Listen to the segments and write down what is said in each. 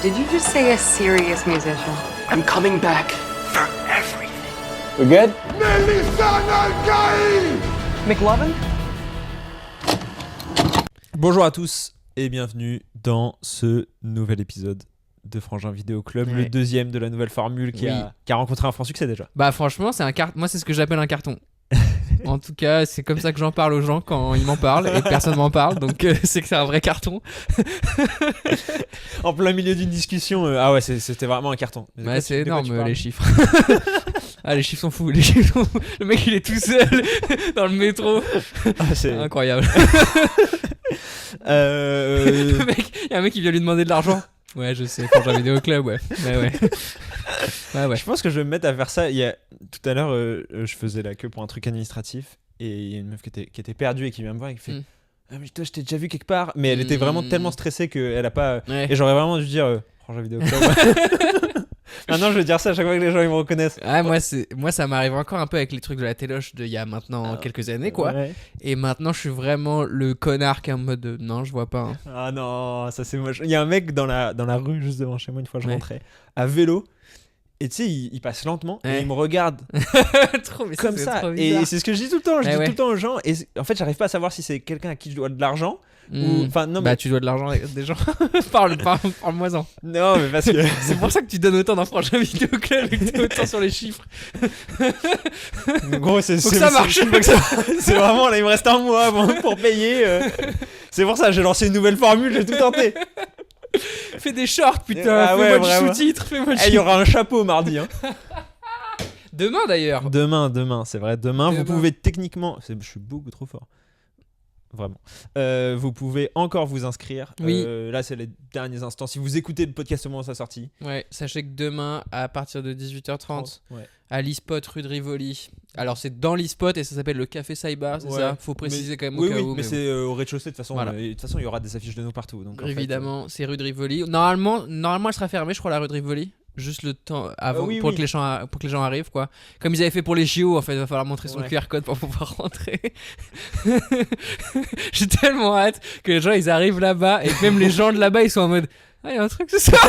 Did you just say a serious musician? I'm coming back for everything. We good? McLovin? Bonjour à tous et bienvenue dans ce nouvel épisode de Frangin Vidéo Club, le deuxième de la nouvelle formule qui a rencontré un franc succès déjà. Bah franchement, moi c'est ce que j'appelle un carton. En tout cas, c'est comme ça que j'en parle aux gens quand ils m'en parlent et personne m'en parle, donc c'est que c'est un vrai carton. En plein milieu d'une discussion, c'était vraiment un carton. Ouais, c'est énorme les chiffres. Ah, les chiffres sont fous, Le mec il est tout seul dans le métro. C'est incroyable. Le mec, y a un mec qui vient lui demander de l'argent. Ouais, je sais, Frangin Vidéo Club, ouais. Je pense que je vais me mettre à faire ça. Tout à l'heure, je faisais la queue pour un truc administratif et il y a une meuf qui était perdue et qui vient me voir et qui fait Ah, mais toi, je t'ai déjà vu quelque part. Mais elle était vraiment tellement stressée qu'elle a pas. Et j'aurais vraiment dû dire Frangin Vidéo Club. Maintenant, je vais dire ça à chaque fois que les gens ils me reconnaissent. Ah, moi, ça m'arrive encore un peu avec les trucs de la téloche d'il y a maintenant quelques années, quoi. Ouais. Et maintenant, je suis vraiment le connard qui est en mode non, je vois pas. Hein. Ah non, ça c'est moche. Il y a un mec dans la rue juste devant chez moi, une fois je rentrais, à vélo. Et tu sais, il passe lentement et il me regarde comme ça. Et c'est ce que je dis tout le temps. Je dis tout le temps aux gens. Et en fait, j'arrive pas à savoir si c'est quelqu'un à qui je dois de l'argent. Ou... Enfin, non, bah, tu dois de l'argent à des gens. Parle-moi-en. Non, mais parce que. C'est pour ça que tu donnes autant dans Frangin Vidéo Club et que tu es autant sur les chiffres. En gros, c'est ça marche. C'est vraiment, là, il me reste un mois pour payer. C'est pour ça, j'ai lancé une nouvelle formule, j'ai tout tenté. Fais des shorts, putain. Fais-moi du sous-titre. Il y aura un chapeau mardi. Hein. Demain d'ailleurs. Demain, c'est vrai. Demain, vous pouvez techniquement. Je suis beaucoup trop fort. Vraiment. Vous pouvez encore vous inscrire. Oui. Là, c'est les derniers instants. Si vous écoutez le podcast au moment de sa sortie. Ouais, sachez que demain, à partir de 18h30, à l'e-spot rue de Rivoli. Alors, c'est dans l'e-spot et ça s'appelle le Café Saïba, c'est ça? Faut préciser quand même au cas où. Mais c'est au rez-de-chaussée de toute façon. Voilà. De toute façon, il y aura des affiches de nous partout. Donc, évidemment, c'est rue de Rivoli. Normalement, elle sera fermée, je crois, la rue de Rivoli. Juste le temps avant pour que les gens arrivent, quoi. Comme ils avaient fait pour les JO, en fait, il va falloir montrer son QR code pour pouvoir rentrer. J'ai tellement hâte que les gens ils arrivent là-bas et que même les gens de là-bas ils sont en mode ah, il y a un truc ce soir.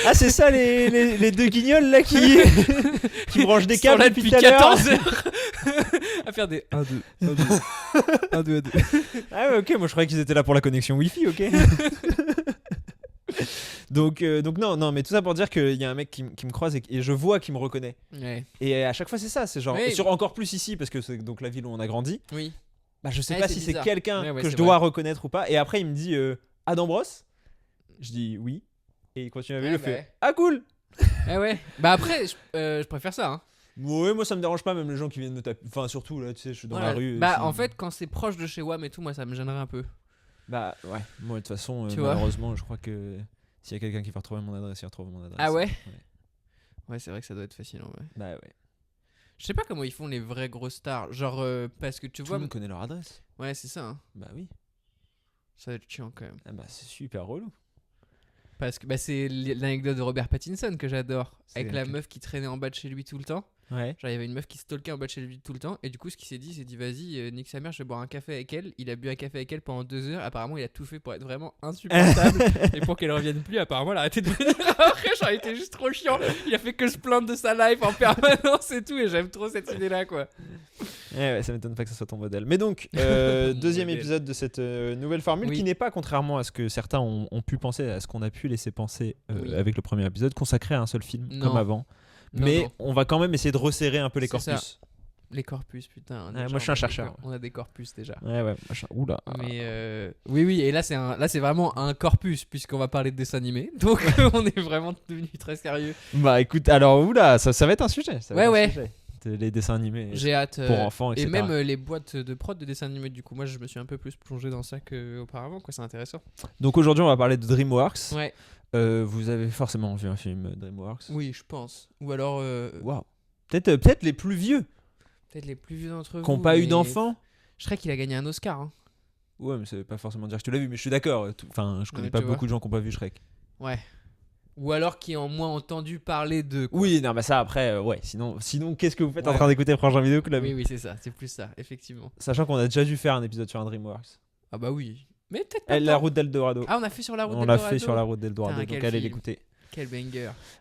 Ah, c'est ça les deux guignols là qui branchent des câbles depuis 14 heures à faire des 1 2 Ah ouais, OK, moi je croyais qu'ils étaient là pour la connexion Wi-Fi, OK. Donc non, mais tout ça pour dire qu'il y a un mec qui me croise et je vois qu'il me reconnaît. Ouais. Et à chaque fois c'est ça, c'est genre sur encore plus ici parce que c'est donc la ville où on a grandi. Oui. Bah je sais pas si c'est quelqu'un que je dois reconnaître ou pas. Et après il me dit Adam Brosse. Je dis oui. Et il continue à vélo, fait ah cool. Ouais. Bah après je préfère ça. Hein. Ouais, moi ça me dérange pas, même les gens qui viennent me taper. Enfin surtout là, tu sais, je suis dans la rue. Bah en fait quand c'est proche de chez WAM et tout, moi ça me gênerait un peu. Bah ouais, moi de toute façon malheureusement je crois que s'il y a quelqu'un qui va retrouver mon adresse, il retrouve mon adresse. Ah ouais. Ouais, c'est vrai que ça doit être facile en vrai. Bah ouais. Je sais pas comment ils font les vrais grosses stars, genre parce que tu vois. Tout le monde connaît leur adresse. Ouais, c'est ça. Hein. Bah oui. Ça va être chiant quand même. Ah bah c'est super relou. Parce que c'est l'anecdote de Robert Pattinson que j'adore, avec la meuf qui traînait en bas de chez lui tout le temps. Ouais. Genre il y avait une meuf qui stalkait en bas de chez lui tout le temps et du coup ce qu'il s'est dit vas-y nique sa mère, je vais boire un café avec elle. Il a bu un café avec elle pendant 2 heures, apparemment il a tout fait pour être vraiment insupportable et pour qu'elle revienne plus, apparemment elle a arrêté de venir après, genre il était juste trop chiant, il a fait que se plaindre de sa life en permanence et tout et j'aime trop cette idée là quoi. Ouais, ça m'étonne pas que ce soit ton modèle. Mais donc deuxième épisode de cette nouvelle formule qui n'est pas, contrairement à ce que certains ont pu penser, à ce qu'on a pu laisser penser avec le premier épisode, consacré à un seul film comme avant. Mais on va quand même essayer de resserrer un peu les corpus. Ça. Les corpus, putain. Moi, je suis un chercheur. On a des corpus déjà. Ouais, machin. Oula. Mais oui. Et là, c'est vraiment un corpus puisqu'on va parler de dessins animés. Donc, on est vraiment devenu très sérieux. Bah, écoute, alors oula, ça va être un sujet. Ouais. Les dessins animés. J'ai hâte. Pour enfants, etc. Et même les boîtes de prod de dessins animés. Du coup, moi, je me suis un peu plus plongé dans ça qu'auparavant. Quoi, c'est intéressant. Donc aujourd'hui, on va parler de DreamWorks. Ouais. Vous avez forcément vu un film DreamWorks. Oui, je pense. Ou alors. Waouh. Peut-être les plus vieux. Peut-être les plus vieux d'entre vous. Qui n'ont pas eu d'enfants. Je crois qu'il a gagné un Oscar. Hein. Ouais, mais ça veut pas forcément dire que tu l'as vu. Mais je suis d'accord. Enfin, je connais pas beaucoup de gens qui n'ont pas vu Shrek. Ouais. Ou alors qui ont moins entendu parler de. Quoi. Oui, non, bah ça après, Sinon, qu'est-ce que vous faites en train d'écouter Frangin Vidéo Club ? Oui, c'est ça. C'est plus ça, effectivement. Sachant qu'on a déjà dû faire un épisode sur un DreamWorks. Ah bah oui. Mais peut-être pas. La route d'Eldorado. Ah, on a fait sur la route On l'a d'Eldorado. fait sur la route d'Eldorado, Putain, donc quel allez film. l'écouter. Quel banger.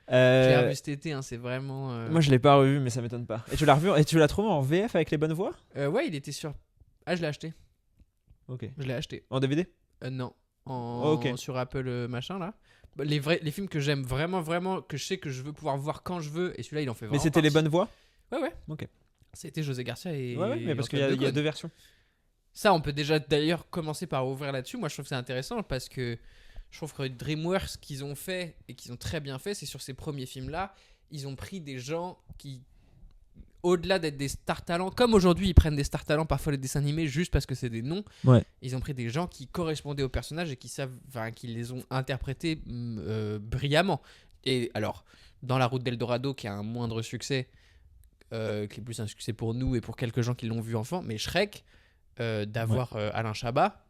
J'ai Euh, revu cet été, hein, c'est vraiment. Moi je l'ai pas revu, mais ça m'étonne pas. Et tu l'as revu et tu l'as trouvé en VF avec les bonnes voix? Ouais, il était sur. Ah, je l'ai acheté. Ok. Je l'ai acheté. En DVD? Non. Ok. Sur Apple machin là. Bah, les films que j'aime vraiment, vraiment, que je sais que je veux pouvoir voir quand je veux, et celui-là il en fait vraiment. Mais c'était les partie. bonnes voix? Ouais. Ok. C'était José Garcia et. Ouais, mais parce qu'il y a Antoine Decaune. deux versions. Ça, on peut déjà d'ailleurs commencer par ouvrir là-dessus. Moi, je trouve que c'est intéressant parce que je trouve que DreamWorks, ce qu'ils ont fait et qu'ils ont très bien fait, c'est sur ces premiers films-là, ils ont pris des gens qui, au-delà d'être des stars talents, comme aujourd'hui ils prennent des stars talents parfois les dessins animés juste parce que c'est des noms, Ouais. ils ont pris des gens qui correspondaient aux personnages et qui savent, enfin, qui les ont interprétés brillamment. Et alors, dans La Route d'Eldorado, qui a un moindre succès, qui est plus un succès pour nous et pour quelques gens qui l'ont vu enfant, mais Shrek, d'avoir Alain Chabat,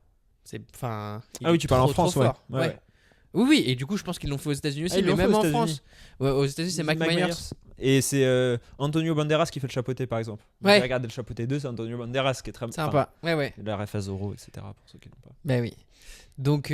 c'est, enfin, Ah oui, tu parles en France, trop ouais. fort. Ouais. Oui, et du coup, je pense qu'ils l'ont fait aux États-Unis aussi, Ah, ils mais l'ont fait même aux en États-Unis. France. Ouais, aux États-Unis, c'est Mike Myers. Et c'est Antonio Banderas qui fait le chapeauté, par exemple. Ouais. J'ai regardé le chapeauté 2, c'est Antonio Banderas qui est très Sympa. Ouais. La ref à Zorro, etc. pour ceux qui n'ont pas. Ben oui. Donc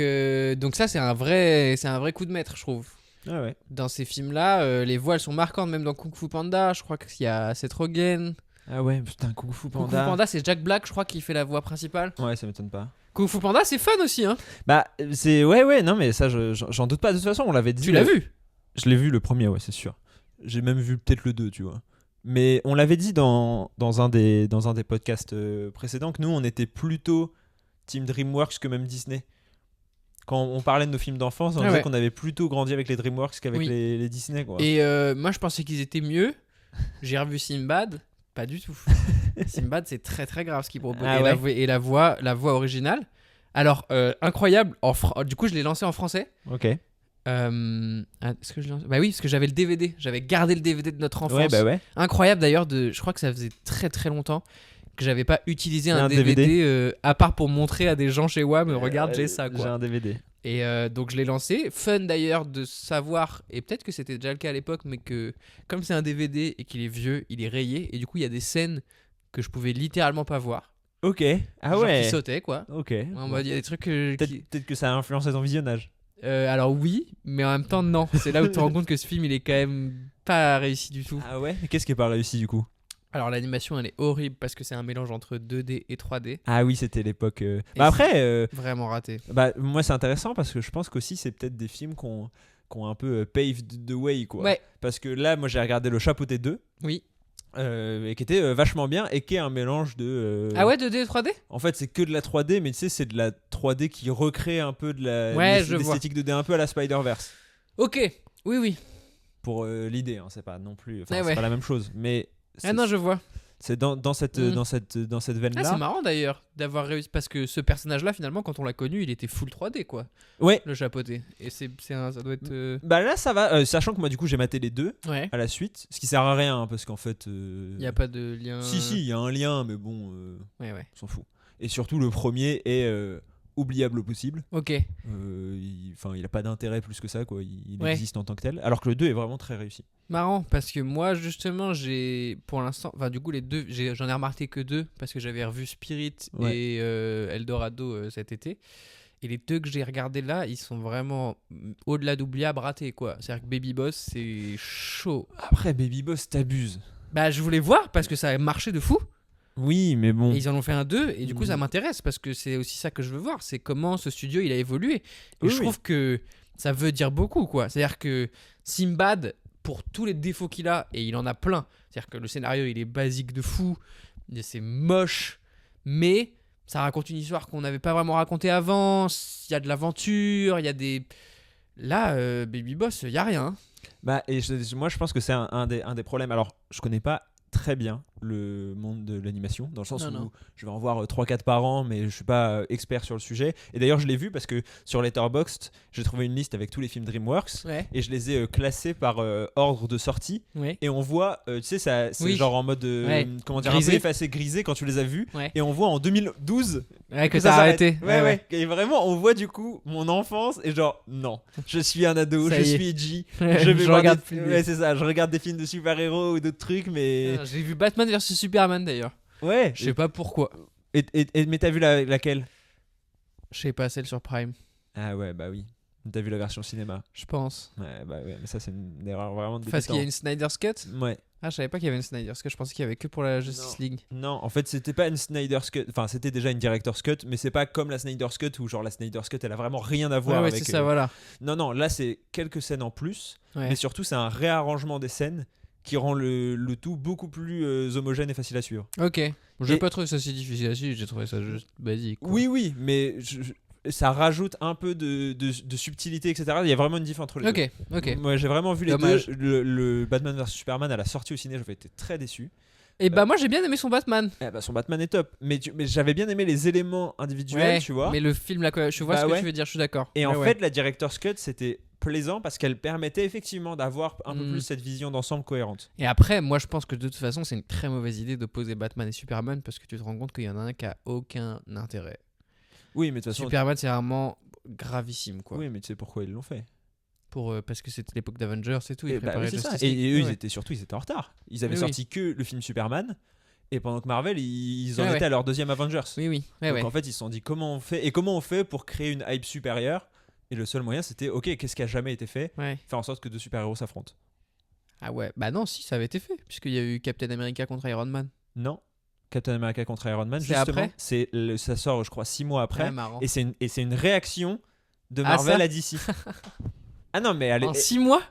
ça, c'est un vrai coup de maître, je trouve. Ah ouais. Dans ces films-là, les voix, elles sont marquantes, même dans Kung Fu Panda. Je crois qu'il y a Seth Rogen. Ah ouais, putain, Kung Fu Kung Panda. Fu Panda, c'est Jack Black, je crois, qui fait la voix principale. Ouais, ça m'étonne pas. Kung Fu Panda, c'est fun aussi, hein. Bah, c'est. Ouais, non, mais ça, j'en doute pas. De toute façon, on l'avait dit. Tu l'as vu? Je l'ai vu le premier, ouais, c'est sûr. J'ai même vu peut-être le 2, tu vois. Mais on l'avait dit dans un des podcasts précédents que nous, on était plutôt Team DreamWorks que même Disney. Quand on parlait de nos films d'enfance, on disait qu'on avait plutôt grandi avec les DreamWorks qu'avec les Disney, quoi. Et moi, je pensais qu'ils étaient mieux. J'ai revu Sinbad. Pas du tout. Sinbad, c'est très très grave ce qu'il propose. Ah et la voix originale. Alors, incroyable. Du coup, je l'ai lancé en français. Ok. Est-ce que je l'ai lancé ? Bah oui, parce que j'avais le DVD. J'avais gardé le DVD de notre enfance. Ouais, bah ouais. Incroyable d'ailleurs. Je crois que ça faisait très très longtemps que j'avais pas utilisé un DVD. DVD à part pour montrer à des gens chez WAM. Regarde, j'ai ça, quoi. J'ai un DVD. Et donc je l'ai lancé. Fun d'ailleurs de savoir, et peut-être que c'était déjà le cas à l'époque, mais que comme c'est un DVD et qu'il est vieux, il est rayé. Et du coup, il y a des scènes que je pouvais littéralement pas voir. Ok. Ah Genre ouais. qui sautaient, quoi. Ok. En mode, il y a des trucs Peut-être que ça a influencé ton visionnage. alors oui, mais en même temps, non. C'est là où tu te rends compte que ce film, il est quand même pas réussi du tout. Ah ouais. Qu'est-ce qui est pas réussi du coup? Alors l'animation, elle est horrible parce que c'est un mélange entre 2D et 3D. Ah oui, c'était l'époque. Bah après. Vraiment raté. Bah moi c'est intéressant parce que je pense qu'aussi c'est peut-être des films qui ont un peu paved the way, quoi. Ouais. Parce que là moi j'ai regardé Le Chapeauté 2. Oui. Et qui était vachement bien et qui est un mélange de. Ah ouais, 2D et 3D ? En fait c'est que de la 3D, mais tu sais c'est de la 3D qui recrée un peu de l'esthétique 2D, un peu à la Spider-Verse. Ok. Oui. Pour l'idée, hein, c'est pas non plus. Ah C'est ouais. pas la même chose, mais. Ah non, je vois. C'est dans cette veine-là. Ah, c'est marrant d'ailleurs d'avoir réussi parce que ce personnage-là, finalement, quand on l'a connu, il était full 3D, quoi. Ouais. Le chapeauté. Et ça doit être. Bah là ça va, sachant que moi du coup j'ai maté les deux Ouais. à la suite, ce qui sert à rien hein, parce qu'en fait. Il y a pas de lien. Si, il y a un lien, mais bon, Ouais. on s'en fout. Et surtout le premier est oubliable au possible. Ok. Il a pas d'intérêt plus que ça, quoi. Il Ouais. existe en tant que tel. Alors que le 2 est vraiment très réussi. Marrant parce que moi justement pour l'instant, enfin du coup les deux, j'en ai remarqué que deux parce que j'avais revu Spirit et Eldorado cet été. Et les deux que j'ai regardés là, ils sont vraiment au-delà d'oubliables, ratés, quoi. C'est-à-dire que Baby Boss, c'est chaud. Après Baby Boss t'abuses. Bah je voulais voir parce que ça a marché de fou. Oui, mais bon. Et ils en ont fait un 2 et du coup ça m'intéresse parce que c'est aussi ça que je veux voir, c'est comment ce studio il a évolué. Et je trouve que ça veut dire beaucoup, quoi. C'est-à-dire que Sinbad, pour tous les défauts qu'il a, et il en a plein, c'est-à-dire que le scénario il est basique de fou, c'est moche, mais ça raconte une histoire qu'on n'avait pas vraiment racontée avant, il y a de l'aventure, il y a des... Là, Baby Boss, il n'y a rien. Bah, et moi je pense que c'est un des problèmes. Alors, je connais pas très bien le monde de l'animation, dans le sens où je vais en voir 3-4 par an, mais je suis pas expert sur le sujet. Et d'ailleurs je l'ai vu parce que sur Letterboxd j'ai trouvé une liste avec tous les films DreamWorks et je les ai classés par ordre de sortie et on voit tu sais ça, c'est genre en mode comment dire, grisé. Un peu effacé, grisé quand tu les as vus et on voit en 2012 que ça a arrêté. Et vraiment on voit du coup mon enfance et genre non, je suis un ado, je suis edgy, je regarde c'est ça, je regarde des films de super-héros ou d'autres trucs, mais j'ai vu Batman versus Superman d'ailleurs. Ouais. Je sais pas pourquoi. Mais t'as vu laquelle? Je sais pas, celle sur Prime. Ah ouais, bah oui. T'as vu la version cinéma? Je pense. Ouais, bah ouais, mais ça c'est une erreur vraiment de Parce qu'il y a une Snyder's Cut. Ouais. Ah, je savais pas qu'il y avait une Snyder's Cut. Je pensais qu'il y avait que pour la Justice League. Non, en fait, c'était pas une Snyder's Cut. Enfin, c'était déjà une Director's Cut, mais c'est pas comme la Snyder's Cut où genre la Snyder's Cut elle a vraiment rien à voir Ouais, avec. c'est ça, voilà. Non, là c'est quelques scènes en plus, Ouais. mais surtout c'est un réarrangement des scènes qui rend le tout beaucoup plus homogène et facile à suivre. Ok. J'ai Et- pas trouvé ça si difficile à suivre, j'ai trouvé ça juste basique. Quoi. Oui, mais ça rajoute un peu de subtilité, etc. Il y a vraiment une différence entre les deux. Ok. Moi j'ai vraiment vu les Dommage. deux. Le Batman vs Superman à la sortie au ciné, j'avais été très déçu. Et bah, moi j'ai bien aimé son Batman. Son Batman est top, mais j'avais bien aimé les éléments individuels, tu vois. Mais le film, là, je vois Bah ce que ouais. tu veux dire, je suis d'accord. Et en Ouais, fait, la Director's Cut, c'était plaisant parce qu'elle permettait effectivement d'avoir un peu plus cette vision d'ensemble cohérente. Et après, moi je pense que de toute façon, c'est une très mauvaise idée d'opposer Batman et Superman parce que tu te rends compte qu'il y en a un qui a aucun intérêt. Oui, mais de toute façon. Superman, c'est vraiment gravissime, quoi. Oui, mais tu sais pourquoi ils l'ont fait. Parce que c'était l'époque d'Avengers et tout. Ils Et, bah, préparaient c'est ça. Justice Et League. eux, Ouais. ils étaient en retard. Ils avaient Oui, sorti que le film Superman. Et pendant que Marvel, ils en Ouais, étaient ouais. à leur deuxième Avengers. Oui. Donc en fait, ils se sont dit comment on fait pour créer une hype supérieure. Et le seul moyen, c'était ok, qu'est-ce qui a jamais été fait? Ouais. Faire en sorte que deux super-héros s'affrontent. Ah ouais, bah non, si, ça avait été fait. Puisqu'il y a eu Captain America contre Iron Man. Non. Captain America contre Iron Man, C'est justement, après ça sort, je crois, 6 mois après. Ouais, marrant. Et c'est une réaction de Ah, Marvel ça à DC. Ah non, mais En 6 mois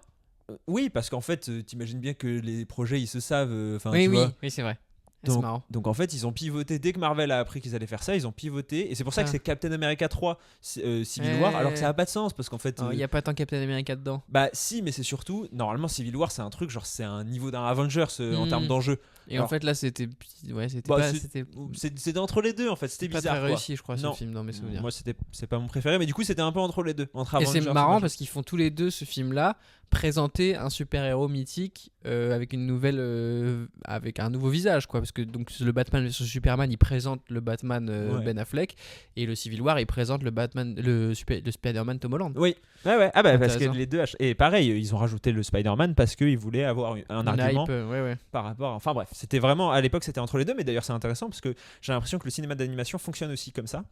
oui, parce qu'en fait, t'imagines bien que les projets, ils se savent. Oui, tu vois. oui, c'est vrai. C'est marrant. Donc en fait, ils ont pivoté dès que Marvel a appris qu'ils allaient faire ça, ils ont pivoté. Et c'est pour ça que Ah. c'est Captain America 3 Civil War, alors que ça n'a pas de sens parce qu'en fait. Il n'y a pas tant Captain America dedans. Bah si, mais c'est surtout normalement Civil War, c'est un truc genre c'est un niveau d'un Avengers en termes d'enjeu. Et Alors- en fait, là, c'était. Ouais, c'était Bah, pas. c'est entre les deux en fait, c'était pas bizarre. très quoi. réussi, je crois, Non. ce film dans mes souvenirs. Moi c'est pas mon préféré, mais du coup c'était un peu entre les deux, entre Et Avengers. c'est marrant machin. parce qu'ils font tous les deux ce film-là présenter un super-héros mythique avec une nouvelle, avec un nouveau visage, quoi. Parce que donc le Batman vs Superman, il présente le Batman Ouais. Ben Affleck, et le Civil War, il présente le Batman, le Spider-Man Tom Holland. Oui, ouais. Ah bah parce que Intéressant. les deux. Et pareil, ils ont rajouté le Spider-Man parce qu'ils voulaient avoir un Une argument hype, ouais. par rapport. Enfin bref, c'était vraiment à l'époque c'était entre les deux, mais d'ailleurs c'est intéressant parce que j'ai l'impression que le cinéma d'animation fonctionne aussi comme ça,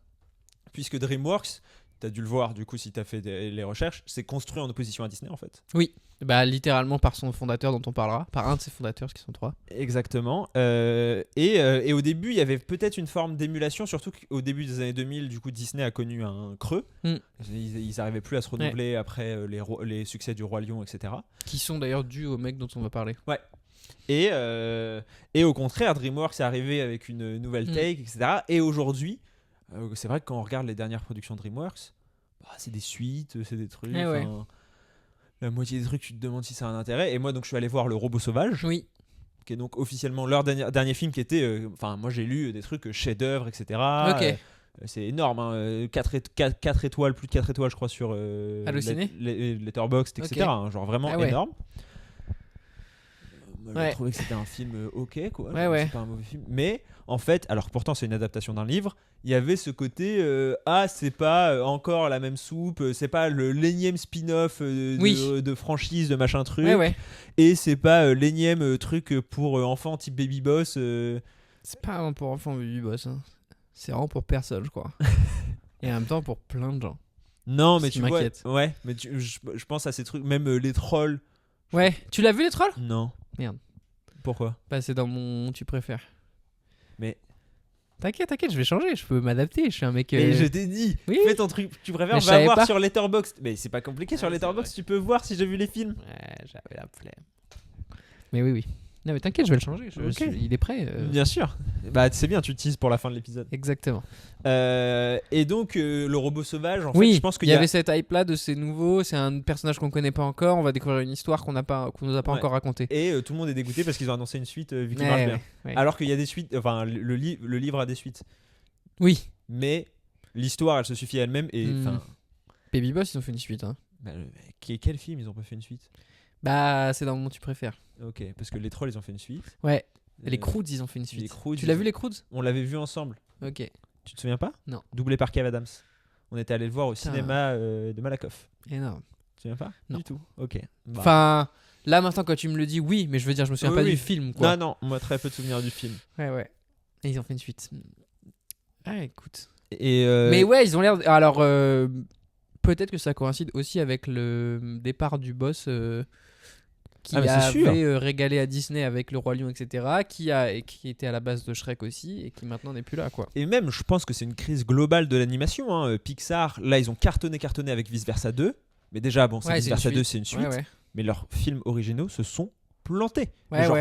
puisque DreamWorks, t'as dû le voir du coup si t'as fait les recherches, c'est construit en opposition à Disney en fait. Oui, bah littéralement par son fondateur dont on parlera, par un de ses fondateurs, parce qu'ils sont 3. Exactement. Et au début, il y avait peut-être une forme d'émulation, surtout qu'au début des années 2000, du coup, Disney a connu un creux. Ils n'arrivaient plus à se renouveler après les succès du Roi Lion, etc. Qui sont d'ailleurs dus au mec dont on va parler. Ouais. Et au contraire, DreamWorks est arrivé avec une nouvelle take, etc. Et aujourd'hui, c'est vrai que quand on regarde les dernières productions DreamWorks, c'est des suites, c'est des trucs. Ouais. La moitié des trucs, tu te demandes si ça a un intérêt. Et moi, donc, je suis allé voir Le Robot Sauvage. Oui. Qui est donc officiellement leur dernier film qui était. Enfin, moi j'ai lu des trucs chefs-d'œuvre, etc. Ok. C'est énorme, hein, 4 étoiles, plus de 4 étoiles, je crois, sur Allociné Letterboxd, etc. Ok. hein, genre vraiment Ah ouais. énorme. Moi, Ouais. j'ai trouvé que c'était un film ok, quoi. Ouais. C'est pas un mauvais film. Mais en fait, alors pourtant c'est une adaptation d'un livre, il y avait ce côté c'est pas encore la même soupe, c'est pas le l'énième spin-off de franchise de machin truc, Ouais. et c'est pas l'énième truc pour enfants type Baby Boss. C'est pas vraiment pour enfants Baby Boss. Hein. C'est vraiment pour personne, je crois. Et en même temps pour plein de gens. Non, mais Ce qui tu vois, m'inquiète. ouais, mais je pense à ces trucs, même les trolls. Ouais, tu l'as vu les trolls? Non. Merde. Pourquoi? Bah c'est dans mon tu préfères. Mais T'inquiète, je vais changer, je peux m'adapter, je suis un mec... Mais je t'ai dit, Oui. fais ton truc, tu préfères, Mais je va savais voir pas. sur Letterboxd. Mais c'est pas compliqué, sur Ouais, c'est Letterboxd, tu peux voir si j'ai vu les films. Ouais, j'avais la flemme. Mais oui. Non mais t'inquiète, je vais le changer, Ok. il est prêt. Bien sûr. Bah c'est bien, tu teases pour la fin de l'épisode. Exactement. Et donc le robot sauvage, en fait, Oui, je pense qu'il il y avait cette hype là de c'est nouveau, c'est un personnage qu'on connaît pas encore, on va découvrir une histoire qu'on nous a pas Ouais. encore racontée. Et tout le monde est dégoûté parce qu'ils ont annoncé une suite vu qu'il Ouais, marche bien. ouais. Alors qu'il y a des suites, enfin le livre a des suites. Oui. Mais l'histoire elle se suffit à elle-même et enfin. Baby Boss ils ont fait une suite. Hein. Quel film ils ont pas fait une suite? Bah c'est dans mon tu préfères. Ok, parce que les trolls ils ont fait une suite. Ouais. Les Euh, Croods ils ont fait une suite. les Croods, Tu l'as ils vu ont- les Croods? On l'avait vu ensemble. Ok. Tu te souviens pas? Non. Doublé par Kev Adams. On était allé le voir au Putain. cinéma de Malakoff. Énorme. Tu te souviens pas? Non. Du tout. Ok. Bah. Enfin, là maintenant quand tu me le dis, oui, mais je veux dire, je me souviens Oui, pas oui. du film quoi. Non, moi très peu de souvenirs du film. Ouais. Et ils ont fait une suite. Ah écoute. Mais ouais, ils ont l'air. Alors, peut-être que ça coïncide aussi avec le départ du boss qui avait régalé à Disney avec Le Roi Lion, etc. Qui était à la base de Shrek aussi et qui maintenant n'est plus là, quoi. Et même, je pense que c'est une crise globale de l'animation. Hein. Pixar, là, ils ont cartonné avec Vice Versa 2. Mais déjà, bon, Vice Versa 2, c'est une suite. Ouais. Mais leurs films originaux se sont plantés.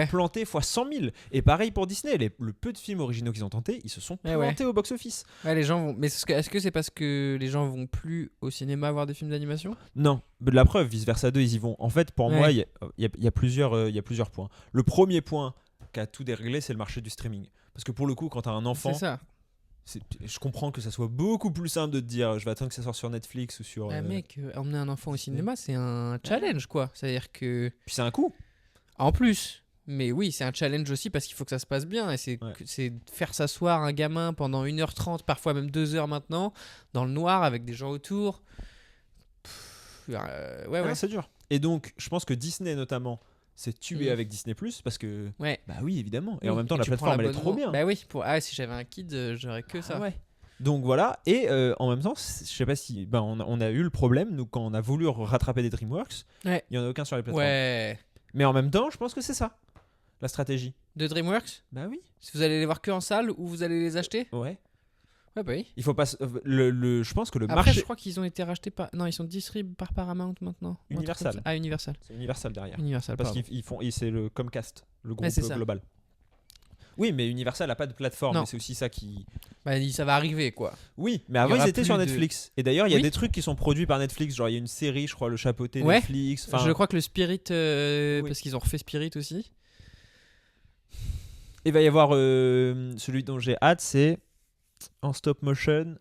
Plantés fois 100 000. Et pareil pour Disney. Le peu de films originaux qu'ils ont tentés, ils se sont plantés au box-office. Ouais, les gens vont... Mais est-ce que c'est parce que les gens vont plus au cinéma voir des films d'animation ? Non. De la preuve, Vice Versa 2, ils y vont. En fait, pour moi, il y a plusieurs points. Le premier point qui a tout déréglé, c'est le marché du streaming. Parce que pour le coup, quand tu as un enfant... C'est ça. Je comprends que ça soit beaucoup plus simple de te dire je vais attendre que ça sorte sur Netflix ou sur... Mec, emmener un enfant au cinéma, c'est un challenge, quoi. C'est-à-dire que... Puis c'est un coût. En plus, mais oui, c'est un challenge aussi parce qu'il faut que ça se passe bien. Et c'est faire s'asseoir un gamin pendant 1h30, parfois même 2h maintenant, dans le noir avec des gens autour. C'est dur. Et donc, je pense que Disney notamment s'est tué avec Disney+, parce que... Ouais. Bah oui, évidemment. Et en même temps, la plateforme, elle est trop bien. Bah oui, si j'avais un kid, j'aurais que ça. Ouais. Donc voilà, et en même temps, je sais pas si... on a eu le problème, nous, quand on a voulu rattraper des DreamWorks, il y en a aucun sur les plateformes. Ouais. Mais en même temps, je pense que c'est ça, la stratégie. De DreamWorks ? Bah oui. Si vous allez les voir que en salle ou vous allez les acheter ? Ouais. Ouais, bah oui. Il faut pas... je pense que le Après, marché... je crois qu'ils ont été rachetés par... Non, ils sont distribués par Paramount maintenant. Universal. Ah, Universal. C'est Universal derrière. Universal, parce qu'ils font... c'est le Comcast, le groupe global. Oui, mais Universal n'a pas de plateforme, et c'est aussi ça qui... Bah, ça va arriver, quoi. Oui, mais avant ils étaient sur Netflix. Et d'ailleurs, il y a des trucs qui sont produits par Netflix. Genre, il y a une série, je crois, Le Chapeauté Netflix. Je crois que le Spirit, parce qu'ils ont refait Spirit aussi. Il va y avoir celui dont j'ai hâte, c'est en stop motion.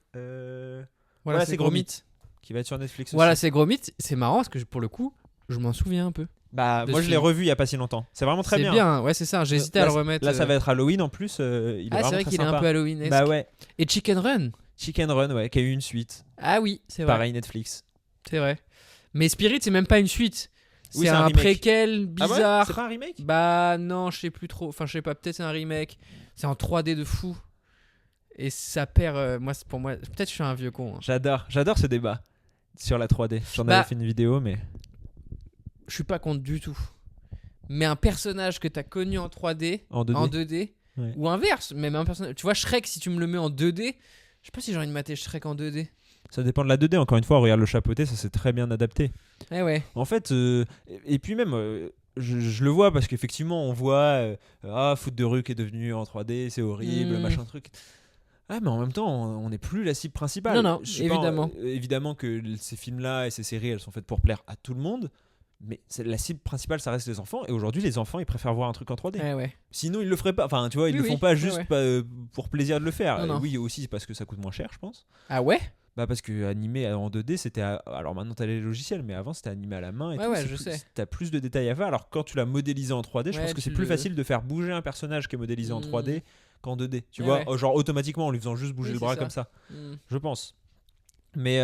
Voilà, c'est Gromit, qui va être sur Netflix aussi. Voilà, c'est Gromit. C'est marrant parce que pour le coup, je m'en souviens un peu. Bah, moi je l'ai revu il y a pas si longtemps. C'est vraiment très bien. C'est bien, ouais, c'est ça. J'hésitais à le remettre. Là, ça va être Halloween en plus. Il est vraiment c'est vrai qu'il est un peu Halloween-esque. Bah ouais. Et Chicken Run. Chicken Run, ouais, qui a eu une suite. Ah oui, c'est vrai. Pareil, Netflix. C'est vrai. Mais Spirit, c'est même pas une suite. Oui, c'est un préquel bizarre. Ah ouais, c'est pas un remake ? Bah non, je sais plus trop. Enfin, je sais pas, peut-être c'est un remake. C'est en 3D de fou. Et ça perd. Pour moi, peut-être je suis un vieux con. Hein. J'adore ce débat sur la 3D. J'en avais fait une vidéo, mais. Je suis pas contre du tout. Mais un personnage que t'as connu en 3D, en 2D ouais. Ou inverse, même un personnage. Tu vois, Shrek, si tu me le mets en 2D, je sais pas si j'ai envie de mater Shrek en 2D. Ça dépend de la 2D, encore une fois, regarde Le Chapeauté, ça s'est très bien adapté. Ouais. En fait, et puis même, je le vois parce qu'effectivement, on voit Foot de rue qui est devenu en 3D, c'est horrible, machin truc. Ah, mais en même temps, on n'est plus la cible principale. Non, évidemment. Évidemment que ces films-là et ces séries, elles sont faites pour plaire à tout le monde. Mais la cible principale, ça reste les enfants. Et aujourd'hui, les enfants, ils préfèrent voir un truc en 3D. Ouais. Sinon, ils le feraient pas. Enfin, tu vois, ils le font pas juste pour plaisir de le faire. Non. Oui, aussi parce que ça coûte moins cher, je pense. Ah ouais ? Bah parce que animé en 2D, c'était... Alors maintenant, t'as les logiciels, mais avant, c'était animé à la main. Et je sais. T'as plus de détails à faire. Alors quand tu l'as modélisé en 3D, je pense que c'est plus facile de faire bouger un personnage qui est modélisé en 3D qu'en 2D. Tu vois, genre automatiquement, en lui faisant juste bouger le bras comme ça. Je pense. Mais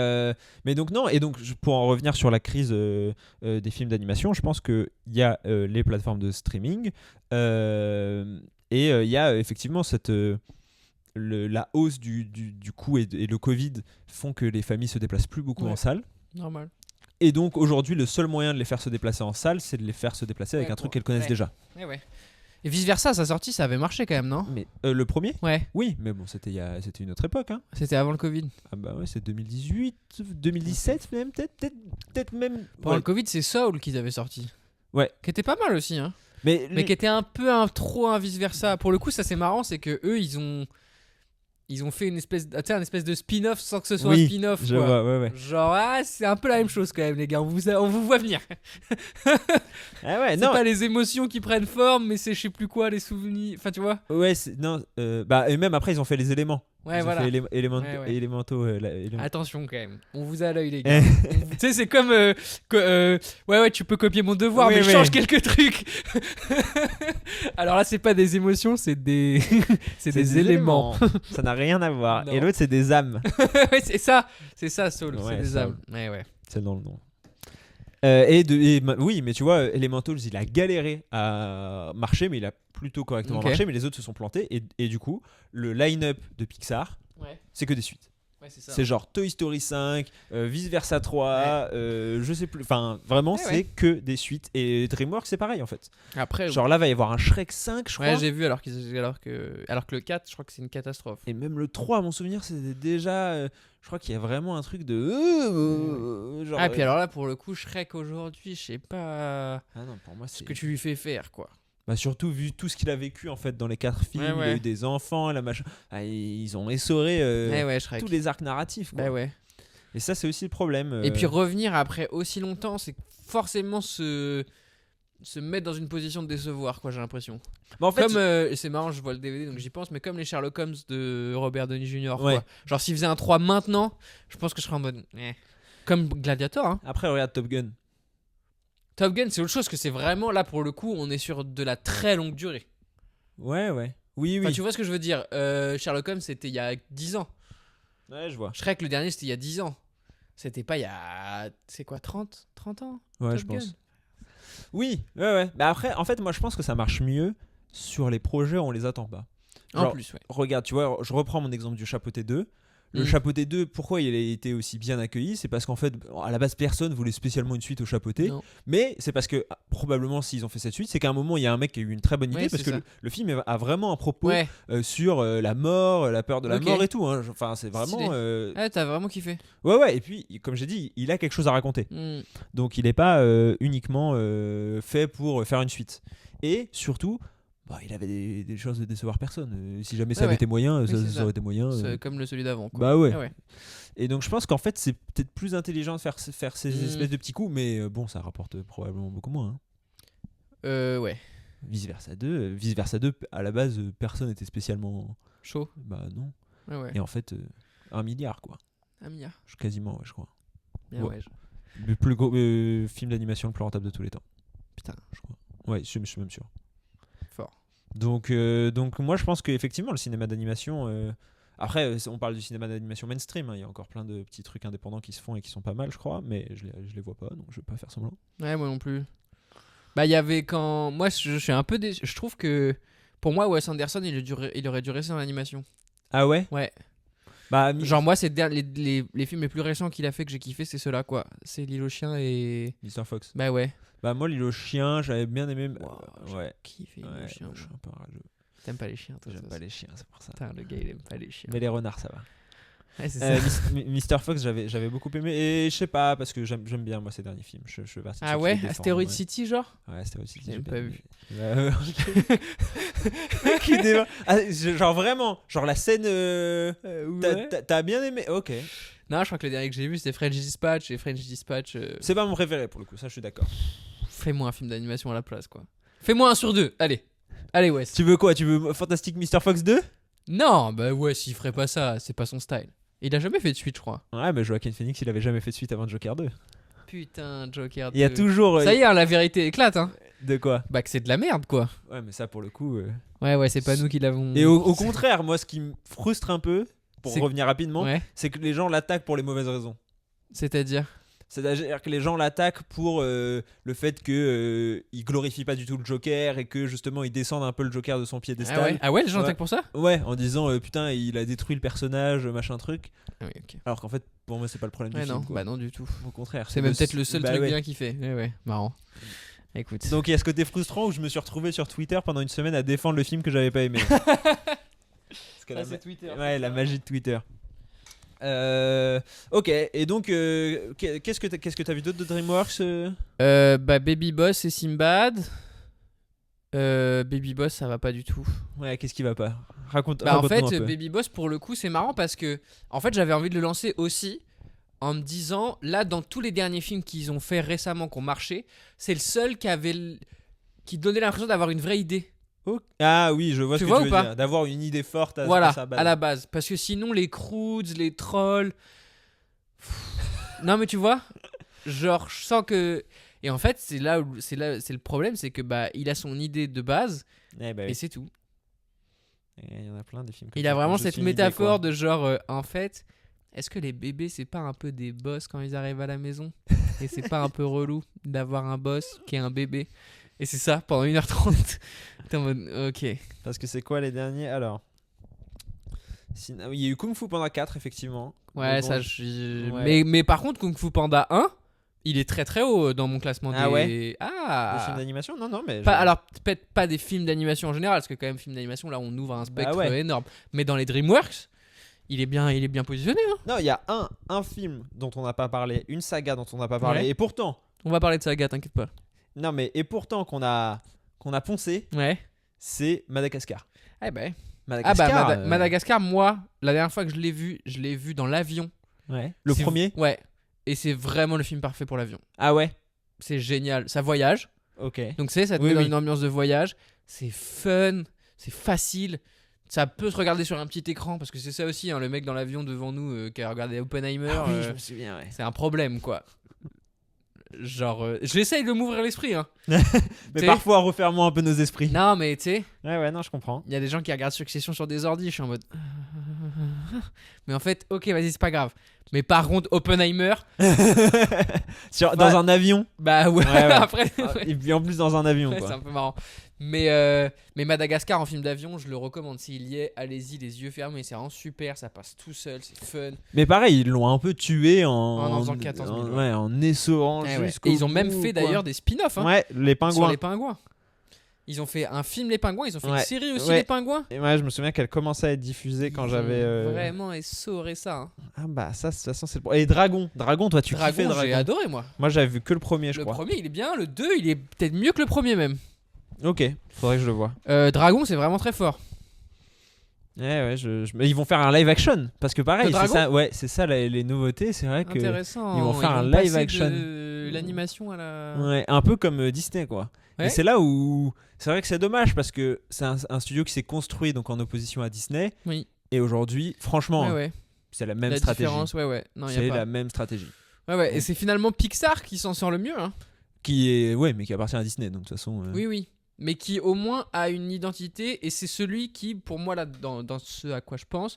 donc non, et donc pour en revenir sur la crise des films d'animation, je pense qu'il y a les plateformes de streaming et il y a effectivement la hausse du coût et le Covid font que les familles se déplacent plus beaucoup en salle. Normal. Et donc aujourd'hui, le seul moyen de les faire se déplacer en salle, c'est de les faire se déplacer avec un truc qu'elles connaissent déjà. Ouais. Et vice versa, sa sortie, ça avait marché quand même, non ? Mais le premier ? Ouais. Oui, mais bon, c'était une autre époque. Hein. C'était avant le Covid. Ah bah ouais, c'est 2018, 2017 même, peut-être même. Pendant le Covid, c'est Soul qu'ils avaient sorti. Ouais. Qui était pas mal aussi, hein. Mais qui était un peu trop un vice versa. Pour le coup, ça c'est marrant, c'est que eux, ils ont fait une espèce de spin-off sans que ce soit un spin-off. Je vois, ouais. Genre, c'est un peu la même chose quand même, les gars. On vous voit venir. C'est pas les émotions qui prennent forme, mais c'est je sais plus quoi, les souvenirs. Enfin, tu vois. Ouais, et même après, ils ont fait les éléments. Ouais, ils voilà. ont fait élémentaux. Attention quand même. On vous a à l'œil, les gars. Tu sais, c'est comme. Ouais, tu peux copier mon devoir, mais change quelques trucs. Alors là, c'est pas des émotions, c'est des éléments. Ça n'a rien à voir. Non. Et l'autre, c'est des âmes. Ouais, c'est ça, Soul. C'est des âmes. Ouais. C'est dans le nom. Oui, mais tu vois, Elementals, il a galéré à marcher, mais il a plutôt correctement marché, mais les autres se sont plantés. Et du coup, le line-up de Pixar, c'est que des suites. Ouais, c'est ça. C'est genre Toy Story 5, Vice Versa 3, je sais plus. Enfin, vraiment, c'est que des suites. Et DreamWorks, c'est pareil en fait. Après, genre là, va y avoir un Shrek 5, je crois. Ouais, j'ai vu alors que le 4, je crois que c'est une catastrophe. Et même le 3, à mon souvenir, c'était déjà. Je crois qu'il y a vraiment un truc de. Genre, Ah, puis alors là, pour le coup, Shrek aujourd'hui, je sais pas. Ah non, pour moi, c'est. Ce que tu lui fais faire, quoi. Bah surtout vu tout ce qu'il a vécu en fait dans les 4 films, il a eu des enfants, la machin. Ah, ils ont essoré tous les arcs narratifs. Quoi. Bah ouais. Et ça, c'est aussi le problème. Et puis revenir après aussi longtemps, c'est forcément se mettre dans une position de décevoir, quoi, j'ai l'impression. Bah en fait, comme c'est marrant, je vois le DVD donc j'y pense, mais comme les Sherlock Holmes de Robert Downey Jr. Quoi. Genre s'il faisait un 3 maintenant, je pense que je serais en mode comme Gladiator. Hein. Après, regarde Top Gun. Top Gun, c'est autre chose, que c'est vraiment là pour le coup, on est sur de la très longue durée. Ouais. Oui. Enfin, tu vois ce que je veux dire. Sherlock Holmes, c'était il y a 10 ans. Ouais, je vois. Shrek, le dernier, c'était il y a 10 ans. C'était pas il y a. C'est quoi, 30 ans Ouais, Top je Gun. pense. Oui, ouais. Bah après, en fait, moi, je pense que ça marche mieux sur les projets où on les attend pas. Genre, en plus, ouais. Regarde, tu vois, je reprends mon exemple du Chapeauté 2. Le Chapeauté 2, pourquoi il a été aussi bien accueilli ? C'est parce qu'en fait, à la base, personne voulait spécialement une suite au Chapeauté. Non. Mais c'est parce que, probablement, s'ils ont fait cette suite, c'est qu'à un moment, il y a un mec qui a eu une très bonne idée. Parce que le film a vraiment un propos sur la mort, la peur de la mort et tout. Hein. Enfin, c'est vraiment. Ah, t'as vraiment kiffé. Ouais. Et puis, comme j'ai dit, il a quelque chose à raconter. Donc, il n'est pas uniquement fait pour faire une suite. Et surtout. Bah, il avait des chances de décevoir personne. Si jamais ça avait été moyen, ça aurait été moyen. C'est comme celui d'avant. Quoi. Bah ouais. Et donc je pense qu'en fait c'est peut-être plus intelligent de faire ces espèces de petits coups, mais bon, ça rapporte probablement beaucoup moins. Hein. Ouais. Vice Versa 2, à la base, personne n'était spécialement chaud. Bah non. Ouais. Et en fait, 1 milliard quoi. 1 milliard. Quasiment, je crois. Bien, ouais. Le plus gros film d'animation le plus rentable de tous les temps. Putain. Je crois. Ouais, je suis même sûr. Fort. Donc moi je pense qu'effectivement le cinéma d'animation après on parle du cinéma d'animation mainstream, hein, il y a encore plein de petits trucs indépendants qui se font et qui sont pas mal je crois, mais je les vois pas donc je vais pas faire semblant. Ouais, moi non plus. Bah il y avait quand moi je suis un peu déçu. Je trouve que pour moi Wes Anderson il aurait dû rester dans l'animation. Ah ouais. Bah genre moi c'est les films les plus récents qu'il a fait que j'ai kiffé, c'est ceux-là quoi. C'est L'île aux chiens et Mr. Fox. Bah ouais. Bah moi L'île aux chiens j'avais bien aimé. Ouais. Kiffé L'île aux chiens. Je suis un peu rageux. T'aimes pas les chiens toi? J'aime pas les chiens, c'est pour ça. Putain, le gars il aime pas les chiens. Mais les renards ça va. Ouais, c'est ça. Mr. Fox j'avais beaucoup aimé et je sais pas parce que j'aime bien moi ces derniers films. Ah ouais, Asteroid City genre. Ouais, Asteroid City. J'ai pas vu. Genre vraiment, genre la scène t'as bien aimé. OK. Non, je crois que le dernier que j'ai vu c'était French Dispatch et French Dispatch c'est pas mon préféré pour le coup, ça je suis d'accord. Fais-moi un film d'animation à la place quoi. Fais-moi un sur 2. Allez Wes. Tu veux quoi? Tu veux Fantastic Mr. Fox 2? Non, bah ouais, s'il ferait pas ça, c'est pas son style. Il a jamais fait de suite, je crois. Ouais, mais Joaquin Phoenix, il avait jamais fait de suite avant Joker 2. Putain, Joker 2. Il y a toujours. Ça y est, hein, la vérité éclate, hein. De quoi? Bah que c'est de la merde, quoi. Ouais, mais ça pour le coup. Ouais, c'est pas nous qui l'avons. Et au contraire, moi, ce qui me frustre un peu, pour revenir rapidement, c'est que les gens l'attaquent pour les mauvaises raisons. C'est-à-dire que les gens l'attaquent pour le fait que il glorifie pas du tout le Joker et que justement il descende un peu le Joker de son piédestal. Ah ouais, les gens l'attaquent pour ça? Ouais, en disant putain il a détruit le personnage machin truc. Ah oui, ok. Alors qu'en fait pour moi c'est pas le problème du film. Bah non du tout. Au contraire. C'est même peut-être le seul truc bien qu'il fait. Ouais, marrant. Écoute. Donc il y a ce côté frustrant où je me suis retrouvé sur Twitter pendant une semaine à défendre le film que j'avais pas aimé. C'est Twitter. Ouais, la magie de Twitter. Ok, et donc qu'est-ce que t'as vu d'autre de DreamWorks Bah Baby Boss et Sinbad. Baby Boss ça va pas du tout. Ouais, qu'est-ce qui va pas? Raconte. Bah en fait Baby Boss pour le coup c'est marrant parce que en fait j'avais envie de le lancer aussi en me disant là dans tous les derniers films qu'ils ont fait récemment qui ont marché, c'est le seul qui donnait l'impression d'avoir une vraie idée. Ah oui, je vois ce que tu veux dire. D'avoir une idée forte à sa base. À la base. Parce que sinon, les Croods, les Trolls. Non, mais tu vois, genre, je sens que. Et en fait, c'est le problème, c'est que bah, il a son idée de base et c'est tout. Il y en a plein des films. Il a vraiment cette métaphore de genre, en fait, est-ce que les bébés, c'est pas un peu des boss quand ils arrivent à la maison? Et c'est pas un peu relou d'avoir un boss qui est un bébé? Et c'est ça, pendant 1h30. T'es en mode, ok. Parce que c'est quoi les derniers? Alors, il y a eu Kung Fu Panda 4, effectivement. Ouais, bon, ça, ouais. mais par contre, Kung Fu Panda 1, il est très très haut dans mon classement Ah des... ouais Des Ah films d'animation? Non, mais. Alors, peut-être pas des films d'animation en général, parce que quand même, films d'animation, là, on ouvre un spectre ouais. énorme. Mais dans les DreamWorks, il est bien positionné. Hein. Non, il y a un film dont on n'a pas parlé, une saga dont on n'a pas parlé, Ouais. et pourtant. On va parler de saga, t'inquiète pas. Non, mais et pourtant qu'on a poncé, Ouais. c'est Madagascar. Eh ben. Madagascar. Madagascar, moi, la dernière fois que je l'ai vu dans l'avion. Ouais. Le C'est- premier. Ouais. Et c'est vraiment le film parfait pour l'avion. Ah ouais. C'est génial. Ça voyage. Ok. Donc, ça te Oui, met dans oui. une ambiance de voyage. C'est fun. C'est facile. Ça peut se regarder sur un petit écran. Parce que c'est ça aussi, hein, le mec dans l'avion devant nous qui a regardé Oppenheimer. Ah oui, je me souviens. Ouais. C'est un problème, quoi. Genre, j'essaye de m'ouvrir l'esprit. Hein. Mais T'sais- parfois, refermons un peu nos esprits. Non, mais tu sais, Ouais, non, je comprends. il y a des gens qui regardent Succession sur des ordis. Je suis en mode. Mais en fait, ok, vas-y, c'est pas grave. Mais par contre, Oppenheimer, Dans un avion. bah ouais, Ouais, ouais. après. Et puis en plus dans un avion. Ouais, quoi. c'est un peu marrant. Mais Madagascar en film d'avion, je le recommande. S'il y est, allez-y, les yeux fermés. C'est vraiment super, ça passe tout seul, c'est fun. Mais pareil, ils l'ont un peu tué En faisant 14 000, ouais, en essorant Eh ouais. jusqu'au Et ils ont même bout, fait quoi. d'ailleurs des spin-offs hein, Ouais, les sur pingouins. les pingouins. Ils ont fait un film Les Pingouins, ils ont fait une Ouais. série aussi Ouais. Les Pingouins. Et ouais, je me souviens qu'elle commençait à être diffusée quand Ils j'avais. ont vraiment essoré ça. Hein. Ah bah ça, de toute façon, c'est le. Et Dragon, toi, tu kiffais Dragon, j'ai Dragon. adoré moi. Moi, j'avais vu que le premier, je Le crois. premier, il est bien. Le 2, il est peut-être mieux que le premier même. Ok, faudrait que je le voie. Dragon, c'est vraiment très fort. Ouais, mais ils vont faire un live action parce que pareil, De c'est Dragon ça. Ouais, c'est ça les nouveautés, c'est vrai que. Intéressant. ils vont faire un passer live action. de l'animation à la. Ouais, un peu comme Disney, quoi. Ouais. Et c'est là où c'est vrai que c'est dommage parce que c'est un studio qui s'est construit donc en opposition à Disney. Oui. Et aujourd'hui, franchement, Ouais, ouais. c'est la même La stratégie. différence, ouais. Non, y C'est a pas. la même stratégie. Ouais. Et c'est finalement Pixar qui s'en sort le mieux. Hein. Mais qui appartient à Disney, donc de toute façon. Oui. Mais qui au moins a une identité et c'est celui qui, pour moi, là, dans ce à quoi je pense,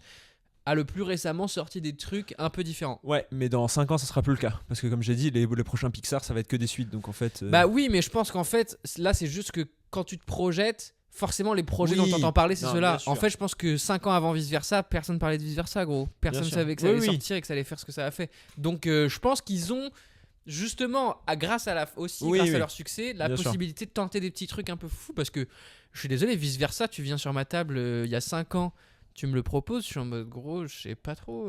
a le plus récemment sorti des trucs un peu différents. Ouais, mais dans 5 ans, ça sera plus le cas. Parce que comme j'ai dit, les prochains Pixar, ça va être que des suites. Donc en fait. Bah oui, mais je pense qu'en fait, là, c'est juste que quand tu te projettes, forcément, les projets Oui. dont t'entends parler, c'est Non, ceux-là. bien sûr. En fait, je pense que 5 ans avant Vice Versa, personne parlait de Vice Versa, gros. Personne sûr. savait que ça Oui, allait oui. sortir et que ça allait faire ce que ça a fait. Donc, je pense qu'ils ont. Justement, grâce à leur succès, la Bien sûr. possibilité de tenter des petits trucs un peu fous. Parce que je suis désolé, Vice Versa, tu viens sur ma table il y a 5 ans, tu me le proposes, je suis en mode gros, je sais pas trop.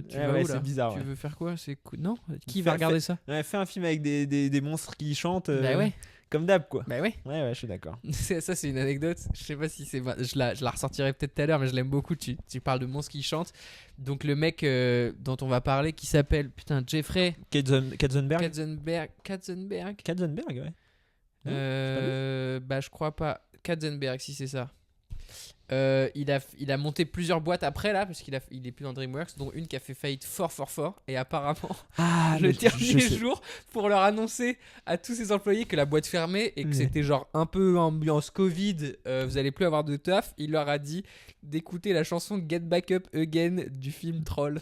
Tu vas ouais, où là c'est bizarre, Tu ouais. veux faire quoi C'est cool. Non Qui Fais- va regarder ça Ouais, fais un film avec des monstres qui chantent. Bah ouais. Comme d'hab, quoi. Bah ouais. Ouais, je suis d'accord. Ça, c'est une anecdote. Je sais pas si c'est. Je la ressortirai peut-être tout à l'heure, mais je l'aime beaucoup. Tu parles de monstres qui chantent. Donc, le mec dont on va parler, qui s'appelle Putain Jeffrey Katzenberg. Katzenberg. Katzenberg, ouais. Non, Bah, je crois pas. Katzenberg, si c'est ça. Il a monté plusieurs boîtes après là, parce qu'il est plus dans DreamWorks, dont une qui a fait faillite fort. Et apparemment, le dernier jour, pour leur annoncer à tous ses employés que la boîte fermait et que c'était genre un peu ambiance Covid, vous allez plus avoir de taf, il leur a dit d'écouter la chanson Get Back Up Again du film Troll.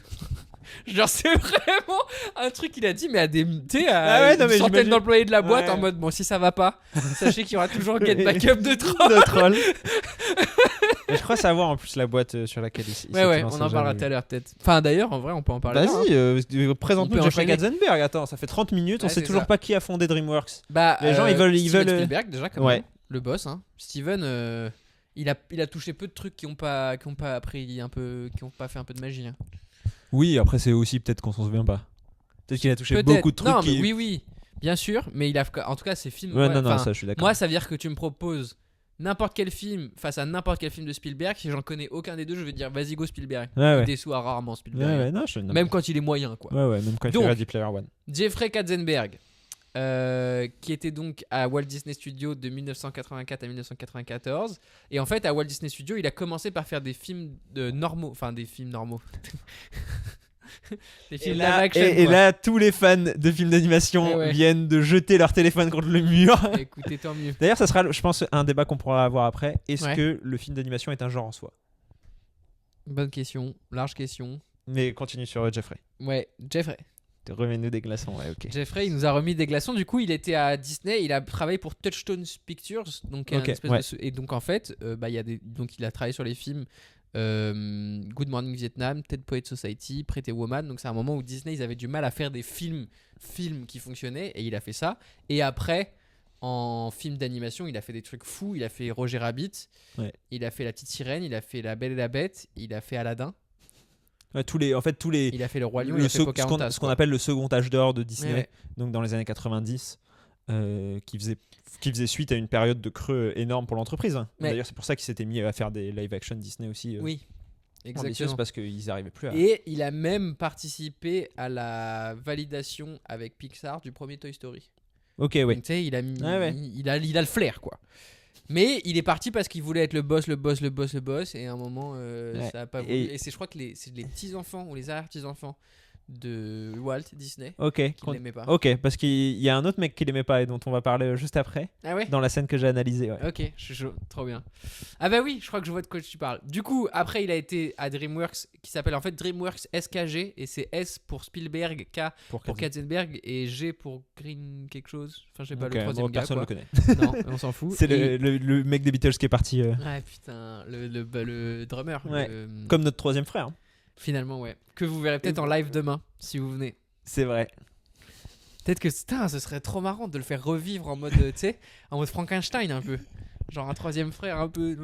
Genre, c'est vraiment un truc qu'il a dit, mais à des une centaine j'imagine. d'employés de la boîte Ouais. en mode bon, si ça va pas, sachez qu'il y aura toujours Get Back Up de Troll. De troll. Mais je crois savoir en plus la boîte sur laquelle il s'est Ouais, lancé, on en parlera j'avais tout à l'heure peut-être. Enfin, d'ailleurs, en vrai, on peut en parler. Vas-y, hein. On présente-nous peut Jeffrey enchaîner. Katzenberg. Attends, ça fait 30 minutes, on Ouais, sait c'est toujours ça. pas qui a fondé DreamWorks. Bah, Les gens, ils veulent- Steven Spielberg, déjà, quand Ouais. même, le boss. Hein. Steven, il a touché peu de trucs qui ont pas appris un peu, qui ont pas fait un peu de magie. Hein. Oui, après c'est aussi peut-être qu'on s'en souvient pas. Peut-être qu'il a touché Peut-être. beaucoup de trucs Non, qui... mais oui, bien sûr, mais en tout cas, ces films. Ouais, non, enfin, ça je suis d'accord. moi, ça veut dire que tu me proposes n'importe quel film face à n'importe quel film de Spielberg, si j'en connais aucun des deux, je vais dire vas-y go Spielberg. Ouais. Il déçoit rarement Spielberg. Ouais, non, je... Même quand il est moyen, quoi. Ouais, même quand il Donc, fait Ready Player One. Jeffrey Katzenberg, qui était donc à Walt Disney Studios de 1984 à 1994. Et en fait, à Walt Disney Studios, il a commencé par faire des films normaux. Enfin, des films normaux. Des films live action. Et quoi. là, tous les fans de films d'animation Ouais. viennent de jeter leur téléphone contre le mur. Écoutez, tant mieux. D'ailleurs, ça sera, je pense, un débat qu'on pourra avoir après. Est-ce Ouais. que le film d'animation est un genre en soi? Bonne question, large question. Mais continue sur Jeffrey. Ouais, Jeffrey. Remets-nous des glaçons, ouais, ok. Jeffrey, il nous a remis des glaçons. Du coup, il était à Disney. Il a travaillé pour Touchstone Pictures, donc Ok, un espèce ouais. et donc en fait, il a travaillé sur les films Good Morning Vietnam, Ted Poet Society, Pretty Woman. Donc c'est un moment où Disney ils avaient du mal à faire des films qui fonctionnaient et il a fait ça. Et après en film d'animation il a fait des trucs fous. Il a fait Roger Rabbit, il a fait La Petite Sirène, il a fait La Belle et la Bête, il a fait Aladdin. Tous les il a fait Le Roi Lion, il a fait Pocahontas, ce qu'on appelle le second âge d'or de Disney, donc dans les années 90, qui faisait suite à une période de creux énorme pour l'entreprise. D'ailleurs c'est pour ça qu'ils s'étaient mis à faire des live action Disney aussi. Oui, exactement. Parce qu'ils n'arrivaient plus à... Et il a même participé à la validation avec Pixar du premier Toy Story. Ok, oui. Donc, tu sais, il a le flair, quoi. Mais il est parti parce qu'il voulait être le boss, et à un moment, ça a pas voulu. Et je crois que c'est les petits-enfants ou les arrière-petits-enfants de Walt Disney qui l'aimait pas. Ok, parce qu'il y a un autre mec qui l'aimait pas et dont on va parler juste après, dans la scène que j'ai analysée. Ok, je suis chaud, trop bien. Ah bah oui, je crois que je vois de quoi tu parles. Du coup, après il a été à DreamWorks, qui s'appelle en fait DreamWorks SKG, et c'est S pour Spielberg, K pour Katzenberg et G pour Green quelque chose. Enfin je sais pas, le troisième gars. Personne le connaît. Non, on s'en fout. C'est le mec des Beatles qui est parti. Ouais putain, le drummer. Comme notre troisième frère. Finalement, ouais. Que vous verrez peut-être en live demain, si vous venez. C'est vrai. Peut-être que ce serait trop marrant de le faire revivre en mode, tu sais, en mode Frankenstein un peu. Genre un troisième frère un peu.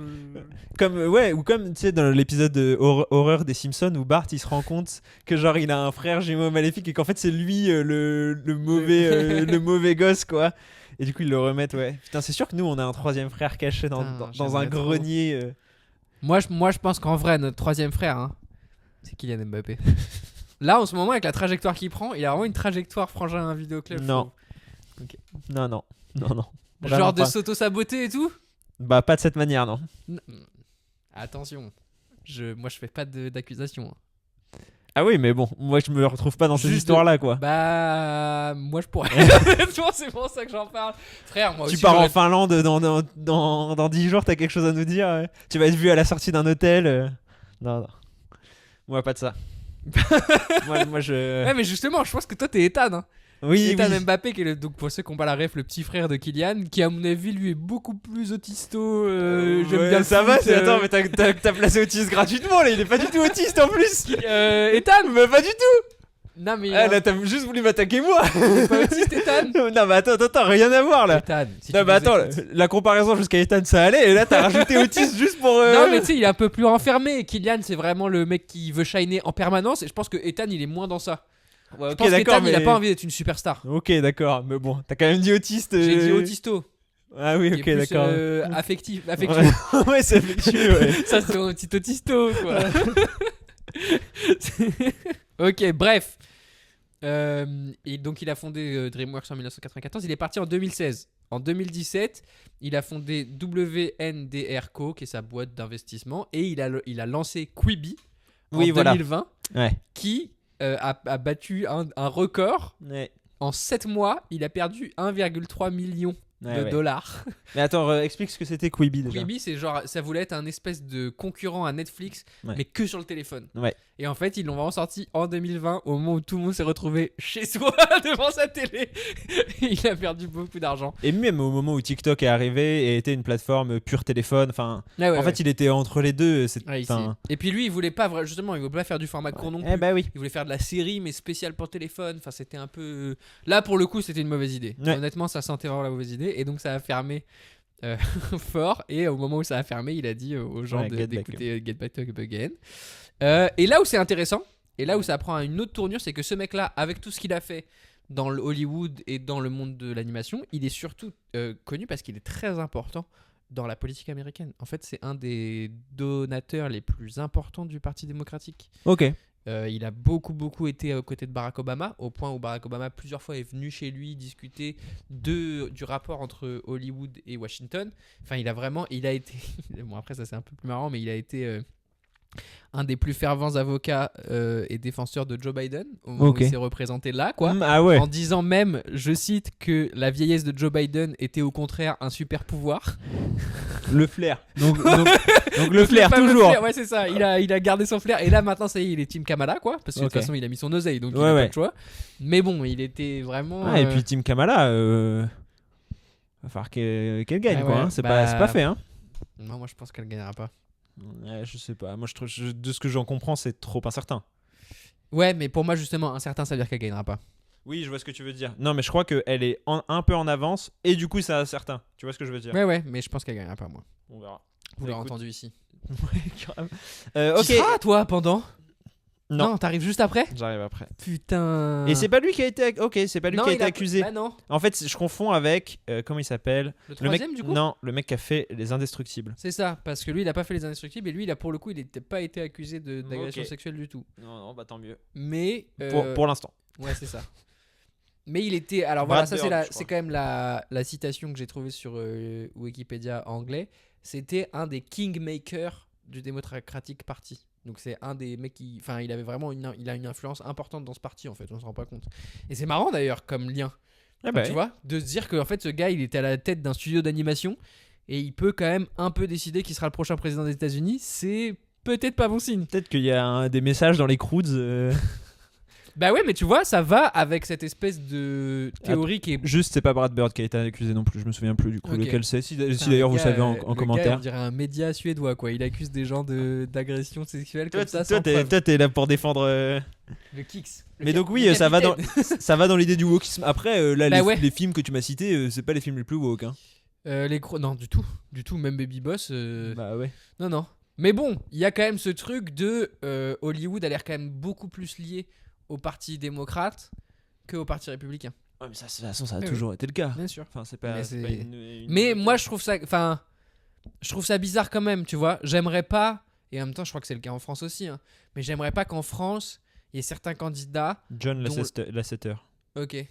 Ou comme tu sais dans l'épisode horreur des Simpsons où Bart il se rend compte que genre il a un frère jumeau maléfique et qu'en fait c'est lui le mauvais le mauvais gosse quoi. Et du coup ils le remettent Putain c'est sûr que nous on a un troisième frère caché dans un grenier. Moi je pense qu'en vrai notre troisième frère c'est Kylian Mbappé. Là, en ce moment, avec la trajectoire qu'il prend, il a vraiment une trajectoire frangin à un vidéoclub. Non. Okay. Non. Genre de s'auto-saboter et tout ? Bah, pas de cette manière, non. Attention. Moi, je fais pas d'accusation. Ah oui, mais bon, moi, je me retrouve pas dans ces histoires-là, quoi. Bah, moi, je pourrais. C'est pour ça que j'en parle. Frère, moi aussi. Tu pars en Finlande dans 10 jours, t'as quelque chose à nous dire. Tu vas être vu à la sortie d'un hôtel. Non. Moi, pas de ça. moi je. Ouais, mais justement, je pense que toi, t'es Ethan. Oui. Ethan Mbappé, qui est donc pour ceux qui n'ont pas la ref, le petit frère de Kylian, qui à mon avis, lui, est beaucoup plus autisto. J'aime bien ça va, attends, mais t'as placé autiste gratuitement, là, il est pas du tout autiste en plus. Ethan, mais pas du tout. Non mais là t'as juste voulu m'attaquer moi. T'es pas autiste Ethan. Non mais attends, rien à voir là. Ethan, non mais attends, la comparaison jusqu'à Ethan ça allait et là t'as rajouté autiste juste pour Non mais tu sais il est un peu plus renfermé. Kylian c'est vraiment le mec qui veut shiner en permanence et je pense que Ethan il est moins dans ça. Ouais, je pense qu'Ethan il a pas envie d'être une superstar. Ok d'accord, mais bon t'as quand même dit autiste. J'ai dit autisto. Ah oui, ok, d'accord. Affectif. Ouais, c'est affectueux, Ça, c'est un petit autisto, quoi. Ok, bref. Et donc, il a fondé DreamWorks en 1994. Il est parti en 2016. En 2017, il a fondé WNDR Co, qui est sa boîte d'investissement. Et il a lancé Quibi en 2020, qui a battu un record. En 7 mois, il a perdu 1,3 million de dollars. Mais attends, explique ce que c'était Quibi déjà. Quibi, c'est genre, ça voulait être un espèce de concurrent à Netflix, mais que sur le téléphone. Et en fait, ils l'ont vraiment sorti en 2020, au moment où tout le monde s'est retrouvé chez soi devant sa télé. Il a perdu beaucoup d'argent. Et même au moment où TikTok est arrivé et était une plateforme pure téléphone, enfin, en fait, il était entre les deux. Et puis lui, il voulait pas justement, il voulait pas faire du format court non plus. Oui. Il voulait faire de la série, mais spéciale pour téléphone. Enfin, c'était un peu. Là, pour le coup, c'était une mauvaise idée. Honnêtement, ça sentait vraiment la mauvaise idée. Et donc, ça a fermé. Fort, et au moment où ça a fermé, il a dit aux gens d'écouter Get Back Up Again. Et là où c'est intéressant, et là où ça prend une autre tournure, c'est que ce mec-là, avec tout ce qu'il a fait dans le Hollywood et dans le monde de l'animation, il est surtout connu parce qu'il est très important dans la politique américaine. En fait, c'est un des donateurs les plus importants du Parti démocratique. Ok. Il a beaucoup été aux côtés de Barack Obama, au point où Barack Obama plusieurs fois est venu chez lui discuter du rapport entre Hollywood et Washington. Enfin, il a été bon, après ça c'est un peu plus marrant, mais il a été un des plus fervents avocats et défenseurs de Joe Biden au moment où il s'est représenté là, quoi. En disant même, je cite, que la vieillesse de Joe Biden était au contraire un super pouvoir. Le flair. Donc le flair toujours. Ouais, c'est ça. Il a gardé son flair et là maintenant ça y est, il est Team Kamala, quoi, parce que de toute façon il a mis son oseille, donc il n'a pas le choix. Mais bon, il était vraiment. Et puis Team Kamala, va falloir qu'elle gagne, quoi. C'est pas fait, hein. Non, moi je pense qu'elle gagnera pas. Ouais, je sais pas. Moi, je trouve, de ce que j'en comprends, c'est trop incertain. Ouais, mais pour moi, justement, incertain, ça veut dire qu'elle gagnera pas. Oui, je vois ce que tu veux dire. Non, mais je crois qu'elle est un peu en avance et du coup, c'est incertain. Tu vois ce que je veux dire? Ouais, mais je pense qu'elle gagnera pas, moi. On verra. Vous l'avez Écoute. entendu ici. Ouais, grave. Tu seras, toi, pendant? Non. T'arrives juste après? J'arrive après. Putain. Et c'est pas lui qui a été. Ok, c'est pas lui qui a été accusé. Bah non. En fait, je confonds avec. Comment il s'appelle? Le troisième, mec... du coup? Non, le mec qui a fait Les Indestructibles. C'est ça, parce que lui, il a pas fait les indestructibles et lui, pour le coup, il n'était pas été accusé d'agression Ok. sexuelle du tout. Non, bah tant mieux. Mais. Pour l'instant. Ouais, c'est ça. Mais il était. Alors voilà, Brad ça, Bird, je c'est crois. quand même la citation que j'ai trouvée sur Wikipédia anglais. C'était un des kingmakers du Democratic Party. Donc c'est un des mecs qui. Enfin, il avait vraiment il a une influence importante dans ce parti, en fait, on se rend pas compte. Et c'est marrant d'ailleurs, comme lien. Ah bah Tu vois, de se dire que en fait, ce gars, il était à la tête d'un studio d'animation et il peut quand même un peu décider qui sera le prochain président des États-Unis. C'est peut-être pas bon signe. Peut-être qu'il y a des messages dans les croods. Bah ouais, mais tu vois, ça va avec cette espèce de théorie qui est. Juste, c'est pas Brad Bird qui a été accusé non plus. Je me souviens plus du coup Ok. lequel c'est. Si Putain, d'ailleurs le vous gars, savez en le gars, commentaire. on dirait un média suédois, quoi. Il accuse des gens d'agression sexuelle Toi, comme ça. toi, sans preuve. t'es là pour défendre. Le Kix. Mais donc oui, ça va dans l'idée du wokisme. Après, là, Bah ouais. les films que tu m'as cités, c'est pas les films les plus woke. Hein. Non, du tout. Même Baby Boss. Bah ouais. Non. Mais bon, il y a quand même ce truc de Hollywood a l'air quand même beaucoup plus lié au parti démocrate que au parti républicain. Ouais, mais ça, de toute façon, ça a Oui, toujours été le cas. Bien sûr. Enfin, c'est pas. Mais c'est pas c'est- une- Mais moi, je trouve ça bizarre quand même, tu vois. J'aimerais pas, et en même temps, je crois que c'est le cas en France aussi, hein, mais j'aimerais pas qu'en France, il y ait certains candidats, John dont- Lasseter, ok,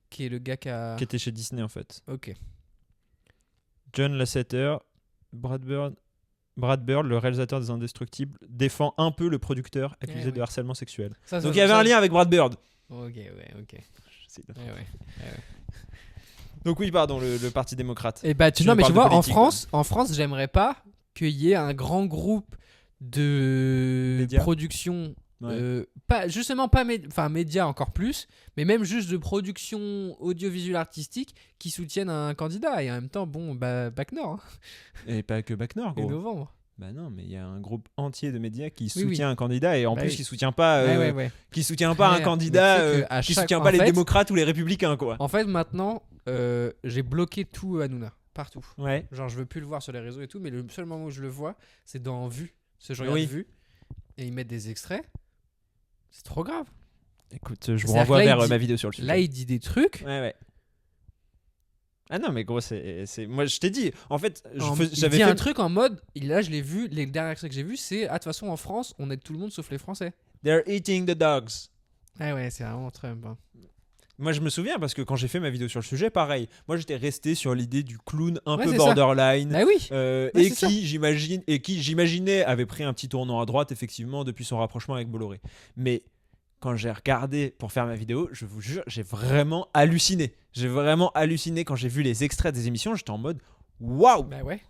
qui est le gars qui a. qui était chez Disney en fait. Ok. John Lasseter, Brad Bird, le réalisateur des Indestructibles, défend un peu le producteur accusé ouais. de harcèlement sexuel. Ça, Donc il y avait un lien avec Brad Bird. Ok. C'est- Ouais. Donc oui, pardon, le Parti démocrate. Et bah, Tu non, nous mais tu parles vois, de politique, en France, j'aimerais pas qu'il y ait un grand groupe de Médias. production. Ouais. Pas médias encore plus, mais même juste de production audiovisuelle artistique qui soutiennent un candidat. Et en même temps, bon, bah, Bac Nord, hein, Et pas que Bac Nord, et gros. novembre. Bah non, mais il y a un groupe entier de médias qui Oui, soutient un candidat et en Bah plus oui. qui soutient pas, Ouais. qui soutient pas un Frère, candidat, mais tu sais que à qui chaque- soutient en pas les fait- démocrates ou les républicains quoi. En fait, maintenant, j'ai bloqué tout Hanouna, partout. Ouais. Genre, je veux plus le voir sur les réseaux et tout, mais le seul moment où je le vois, c'est dans Vue. Ce je regarde Oui. Vue, et ils mettent des extraits. C'est trop grave. Écoute, je vous C'est-à-dire renvoie que là, vers il dit- ma vidéo sur le sujet. Là, il dit des trucs. Ouais. Ah non, mais gros, c'est... Moi, je t'ai dit, en fait, Il j'avais dit fait... un truc en mode, là je l'ai vu, les derniers extraits que j'ai vus, c'est de toute façon en France, on aide tout le monde sauf les Français. They're eating the dogs. Ouais, c'est vraiment Trump. Hein. Moi, je me souviens parce que quand j'ai fait ma vidéo sur le sujet, pareil. Moi, j'étais resté sur l'idée du clown un Ouais, peu c'est ça. borderline. Bah oui. Et c'est ça. qui j'imaginais avait pris un petit tournant à droite effectivement depuis son rapprochement avec Bolloré. Mais quand j'ai regardé pour faire ma vidéo, je vous jure, j'ai vraiment halluciné. J'ai vraiment halluciné quand j'ai vu les extraits des émissions. J'étais en mode waouh, Bah ouais.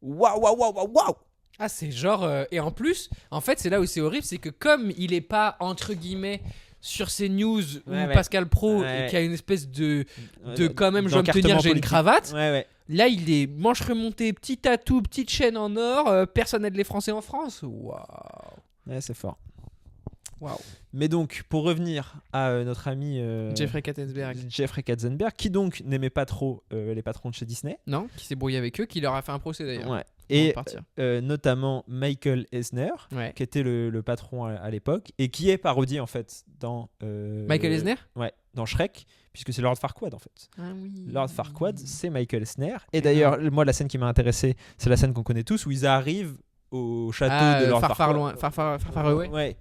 waouh. Ah, c'est genre. Et en plus, en fait, c'est là où c'est horrible, c'est que comme il est pas, entre guillemets, sur ces news ou Ouais. Pascal Pro, Ouais. qui a une espèce de quand même, je dois me D'encartement tenir, j'ai une politique. cravate. Ouais. Là, il est manche remontée, petit tatou, petite chaîne en or, personne n'aide les Français en France. Waouh. Ouais, c'est fort. Waouh. Mais donc, pour revenir à notre ami Jeffrey Katzenberg. Jeffrey Katzenberg, qui donc n'aimait pas trop les patrons de chez Disney. Non, qui s'est brouillé avec eux, qui leur a fait un procès d'ailleurs. Ouais. Avant Et de partir. notamment Michael Eisner, Ouais. qui était le patron à l'époque, et qui est parodié en fait dans... Michael Eisner. Ouais, dans Shrek, puisque c'est Lord Farquaad en fait. Ah oui. Lord Farquaad, c'est Michael Eisner. Et d'ailleurs, moi, la scène qui m'a intéressé, c'est la scène qu'on connaît tous, où ils arrivent au château de Lord Farquaad. Farfar loin. Ouais,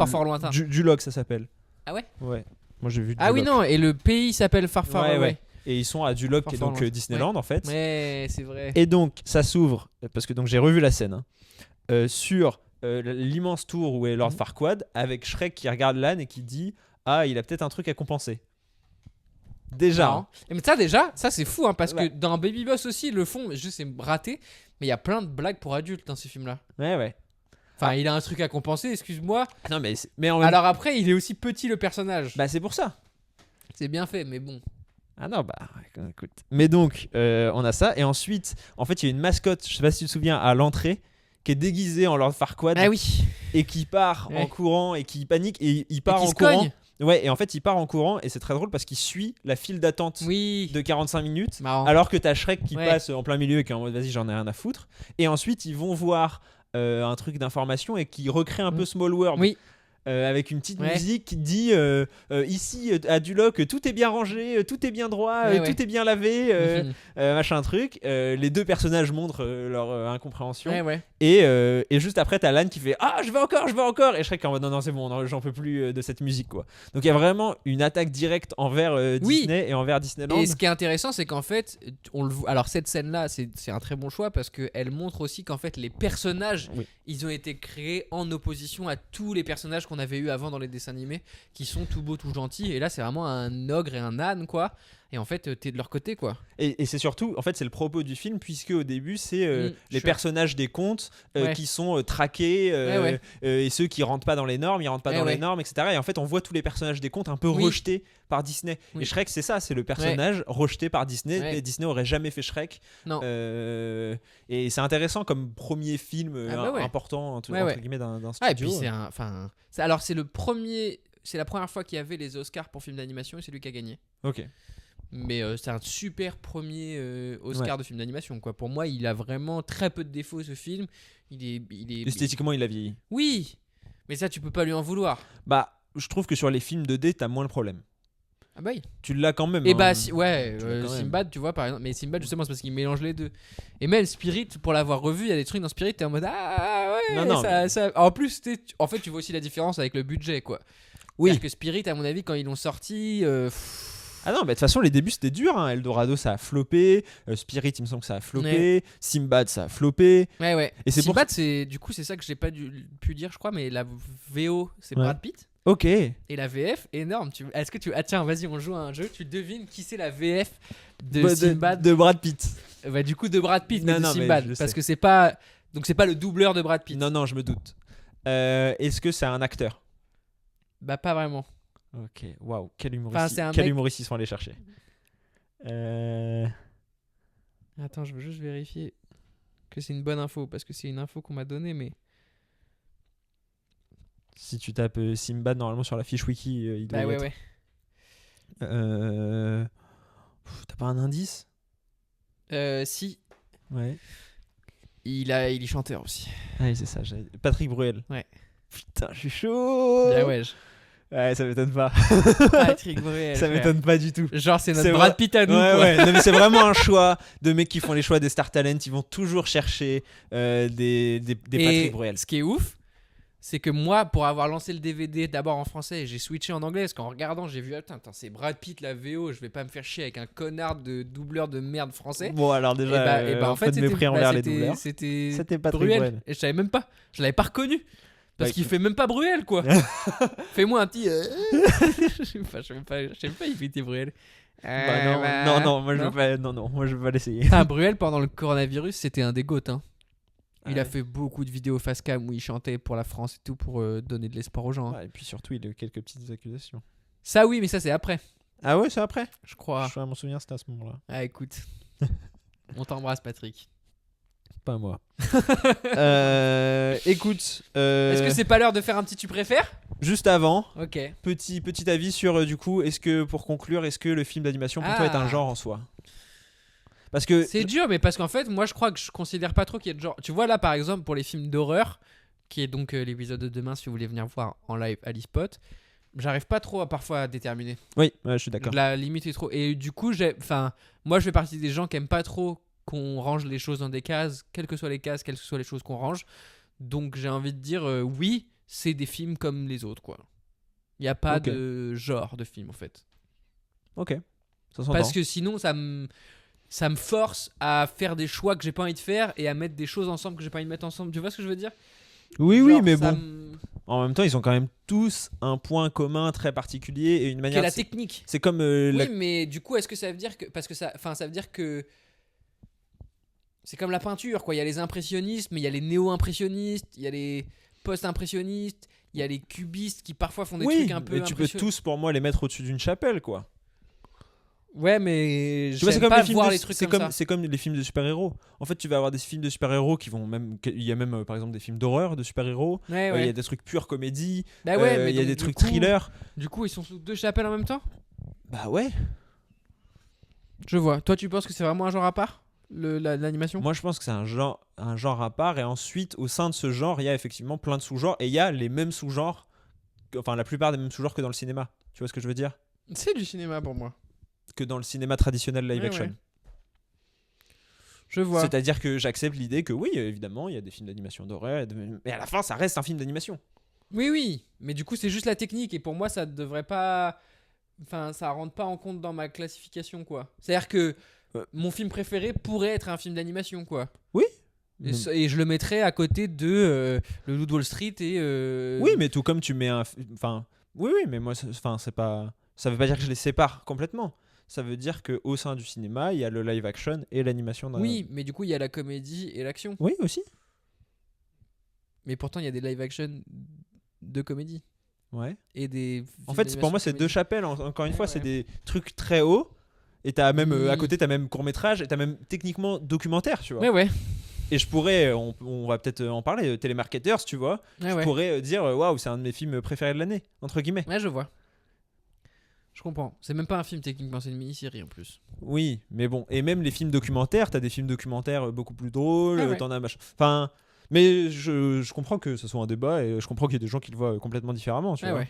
Fort lointain. Duloc, ça s'appelle. Ah ouais. Ouais. Moi, j'ai vu Ah oui, Duloc. non, et le pays s'appelle Farfar. Ouais. Et ils sont à Duloc, qui est donc Farfar Disneyland en fait. Ouais, c'est vrai. Et donc, ça s'ouvre, parce que donc j'ai revu la scène, hein, sur l'immense tour où est Lord Farquaad, avec Shrek qui regarde l'âne et qui dit « Ah, il a peut-être un truc à compenser. » Déjà. Non. Mais ça déjà, ça c'est fou, hein, parce Ouais. que dans Baby Boss aussi, ils le font, je sais, raté, mais il y a plein de blagues pour adultes dans ces films-là. Ouais. Enfin, il a un truc à compenser, excuse-moi. Non, mais en même Alors après, il est aussi petit le personnage. bah, c'est pour ça. C'est bien fait, mais bon. Ah non, bah écoute. Mais donc, on a ça. Et ensuite, en fait, il y a une mascotte, je sais pas si tu te souviens, à l'entrée, qui est déguisé en Lord Farquaad Ah oui. et qui part en courant et qui panique et il part qui en se courant. cogne. Ouais, et en fait, il part en courant et c'est très drôle parce qu'il suit la file d'attente de 45 minutes Marrant. alors que t'as Shrek qui passe en plein milieu et qui est en mode vas-y, j'en ai rien à foutre. Et ensuite, ils vont voir un truc d'information et qui recrée un peu Small World. Oui. Avec une petite musique qui dit ici à Duloc tout est bien rangé, tout est bien droit, tout est bien lavé, machin truc. Les deux personnages montrent leur incompréhension et juste après t'as Lan qui fait ah je veux encore et Shrek en mode non c'est bon non, j'en peux plus de cette musique quoi. Donc il y a vraiment une attaque directe envers Disney et envers Disneyland. Et ce qui est intéressant c'est qu'en fait on le voit, alors cette scène là c'est un très bon choix parce qu'elle montre aussi qu'en fait les personnages ils ont été créés en opposition à tous les personnages qu'on avait eu avant dans les dessins animés qui sont tout beaux tout gentils et là c'est vraiment un ogre et un âne quoi et en fait t'es de leur côté quoi et c'est surtout en fait c'est le propos du film puisque au début c'est les personnages des contes qui sont traqués et ceux qui rentrent pas dans les normes ils rentrent pas dans les normes etc et en fait on voit tous les personnages des contes un peu rejetés par Disney et Shrek c'est ça c'est le personnage rejeté par Disney et Disney aurait jamais fait Shrek et c'est intéressant comme premier film important entre guillemets d'un studio. Et puis alors c'est la première fois qu'il y avait les Oscars pour film d'animation et c'est lui qui a gagné. Ok. Mais c'est un super premier Oscar de film d'animation quoi. Pour moi il a vraiment très peu de défauts ce film. Il est esthétiquement il a vieilli. Oui mais ça tu peux pas lui en vouloir. Bah je trouve que sur les films 2D t'as moins le problème. Ah bah oui. Tu l'as quand même. Et Sinbad, tu vois par exemple, mais Sinbad justement c'est parce qu'il mélange les deux. Et même Spirit, pour l'avoir revu, il y a des trucs dans Spirit, t'es en mode ça. En plus, en fait, tu vois aussi la différence avec le budget quoi. Oui. Parce que Spirit, à mon avis, quand ils l'ont sorti. Ah non, mais de toute façon, les débuts c'était dur. Eldorado ça a floppé. Spirit, il me semble que ça a floppé. Simbad, ça a floppé. Ouais. Et Simbad, du coup, c'est ça que j'ai pas pu dire, je crois, mais la VO, c'est Brad Pitt. Ok. Et la VF, énorme. Est-ce que tu. Ah tiens, vas-y, on joue à un jeu. Tu devines qui c'est la VF de Simbad de Brad Pitt. Bah, du coup, de Brad Pitt, mais de Simbad. Parce que c'est pas. Donc, c'est pas le doubleur de Brad Pitt. Non, je me doute. Est-ce que c'est un acteur ? Bah, pas vraiment. Ok, waouh, quel humoriste ils sont allés chercher. Attends, je veux juste vérifier que c'est une bonne info. Parce que c'est une info qu'on m'a donnée, mais. Si tu tapes Simbad normalement sur la fiche wiki, il doit y être. Ouais. T'as pas un indice ? Si. Ouais. Il est chanteur aussi. Ouais, c'est ça. Patrick Bruel. Ouais. Putain, je suis chaud. Ah ouais. Ouais, ça m'étonne pas. Patrick Bruel. Ça m'étongne pas du tout. Genre, c'est notre Brad Pitt à nous. Ouais. Non, mais c'est vraiment un choix de mecs qui font les choix des Star Talent. Ils vont toujours chercher des Patrick Bruel. Ce qui est ouf, c'est que moi, pour avoir lancé le DVD d'abord en français, j'ai switché en anglais parce qu'en regardant, j'ai vu attends, c'est Brad Pitt la VO, je vais pas me faire chier avec un connard de doubleur de merde français. Bon, alors déjà, en fait, de mépris envers les doubleurs. C'était Patrick Bruel. Et je savais même pas, je l'avais pas reconnu. Parce qu'il fait même pas Bruel quoi. Fais-moi un petit. Je sais pas imiter Bruel. Non, moi je veux pas l'essayer. Bruel pendant le coronavirus, c'était un des goats. Hein. Il a fait beaucoup de vidéos face cam où il chantait pour la France et tout pour donner de l'espoir aux gens. Et puis surtout, il a eu quelques petites accusations. Ça oui, mais ça c'est après. Ah ouais, c'est après ? Je crois. Je m'en souviens, c'était à ce moment-là. Ah écoute, on t'embrasse Patrick. Pas moi. Écoute. Est-ce que c'est pas l'heure de faire un petit tu préfères ? Juste avant. Ok. Petit avis sur du coup, pour conclure, est-ce que le film d'animation pour toi est un genre en soi ? Parce que c'est dur, mais parce qu'en fait, moi je crois que je considère pas trop qu'il y ait de genre. Tu vois là par exemple pour les films d'horreur, qui est donc l'épisode de demain si vous voulez venir voir en live à l'e-spot, j'arrive pas trop parfois à déterminer. Oui, je suis d'accord. La limite est trop. Et du coup, moi je fais partie des gens qui aiment pas trop qu'on range les choses dans des cases, quelles que soient les cases, quelles que soient les choses qu'on range. Donc j'ai envie de dire oui, c'est des films comme les autres quoi. Il y a pas de genre de film en fait. Ok. Ça s'entend. Parce que sinon ça me force à faire des choix que j'ai pas envie de faire et à mettre des choses ensemble que j'ai pas envie de mettre ensemble. Tu vois ce que je veux dire ? Oui, mais bon. En même temps, ils ont quand même tous un point commun très particulier et une manière. C'est la technique. C'est comme. Oui, mais du coup, est-ce que ça veut dire que parce que ça veut dire que c'est comme la peinture quoi. Il y a les impressionnistes, mais il y a les néo-impressionnistes, il y a les post-impressionnistes, il y a les cubistes qui parfois font des trucs un peu. Oui, mais tu peux tous pour moi les mettre au-dessus d'une chapelle quoi. Ouais, mais Tu vois, c'est j'aime comme pas les films voir de- les trucs c'est comme ça. C'est comme les films de super-héros. En fait, tu vas avoir des films de super-héros qui vont même. Il y a même, par exemple, des films d'horreur de super-héros. Ouais, Il y ouais. a des trucs pure comédie. Bah ouais, mais il y a donc, des du trucs coup- thriller. Du coup, ils sont sous 2 chapelles en même temps. Bah ouais. Je vois. Toi, tu penses que c'est vraiment un genre à part, l'animation? Moi, je pense que c'est un genre à part. Et ensuite, au sein de ce genre, il y a effectivement plein de sous-genres. Et il y a les mêmes sous-genres. Enfin, la plupart des mêmes sous-genres que dans le cinéma. Tu vois ce que je veux dire? C'est du cinéma pour moi. Que dans le cinéma traditionnel live Ouais, action. ouais. Je vois. C'est-à-dire que j'accepte l'idée que oui, évidemment, il y a des films d'animation d'horreur, mais à la fin, ça reste un film d'animation. Oui, oui. Mais du coup, c'est juste la technique. Et pour moi, ça devrait pas. Enfin, ça rentre pas en compte dans ma classification, quoi. C'est-à-dire que mon film préféré pourrait être un film d'animation, quoi. Oui. Et je le mettrais à côté de Le Loup de Wall Street et. Oui, mais tout comme tu mets un. Enfin, oui, mais moi, c'est pas. Ça veut pas dire que je les sépare complètement. Ça veut dire que au sein du cinéma, il y a le live action et l'animation. Oui, mais du coup, il y a la comédie et l'action. Oui, aussi. Mais pourtant, il y a des live action de comédie. Ouais. Et des. En fait, pour moi, c'est deux chapelles. Encore une fois, Ouais, c'est ouais. des trucs très hauts. Et t'as même à Oui. côté, t'as même court métrage et t'as même techniquement documentaire, tu vois. Ouais, ouais. Et je pourrais, on va peut-être en parler, Télémarketeurs, tu vois. Ouais, Je ouais. pourrais dire, waouh, c'est un de mes films préférés de l'année, entre guillemets. Ouais, je vois. Je comprends. C'est même pas un film techniquement, c'est une mini-série en plus. Oui, mais bon, et même les films documentaires, t'as des films documentaires beaucoup plus drôles, Ah ouais. t'en as machin. Enfin, mais je comprends que ce soit un débat et je comprends qu'il y ait des gens qui le voient complètement différemment, tu Ouais, vois. ouais.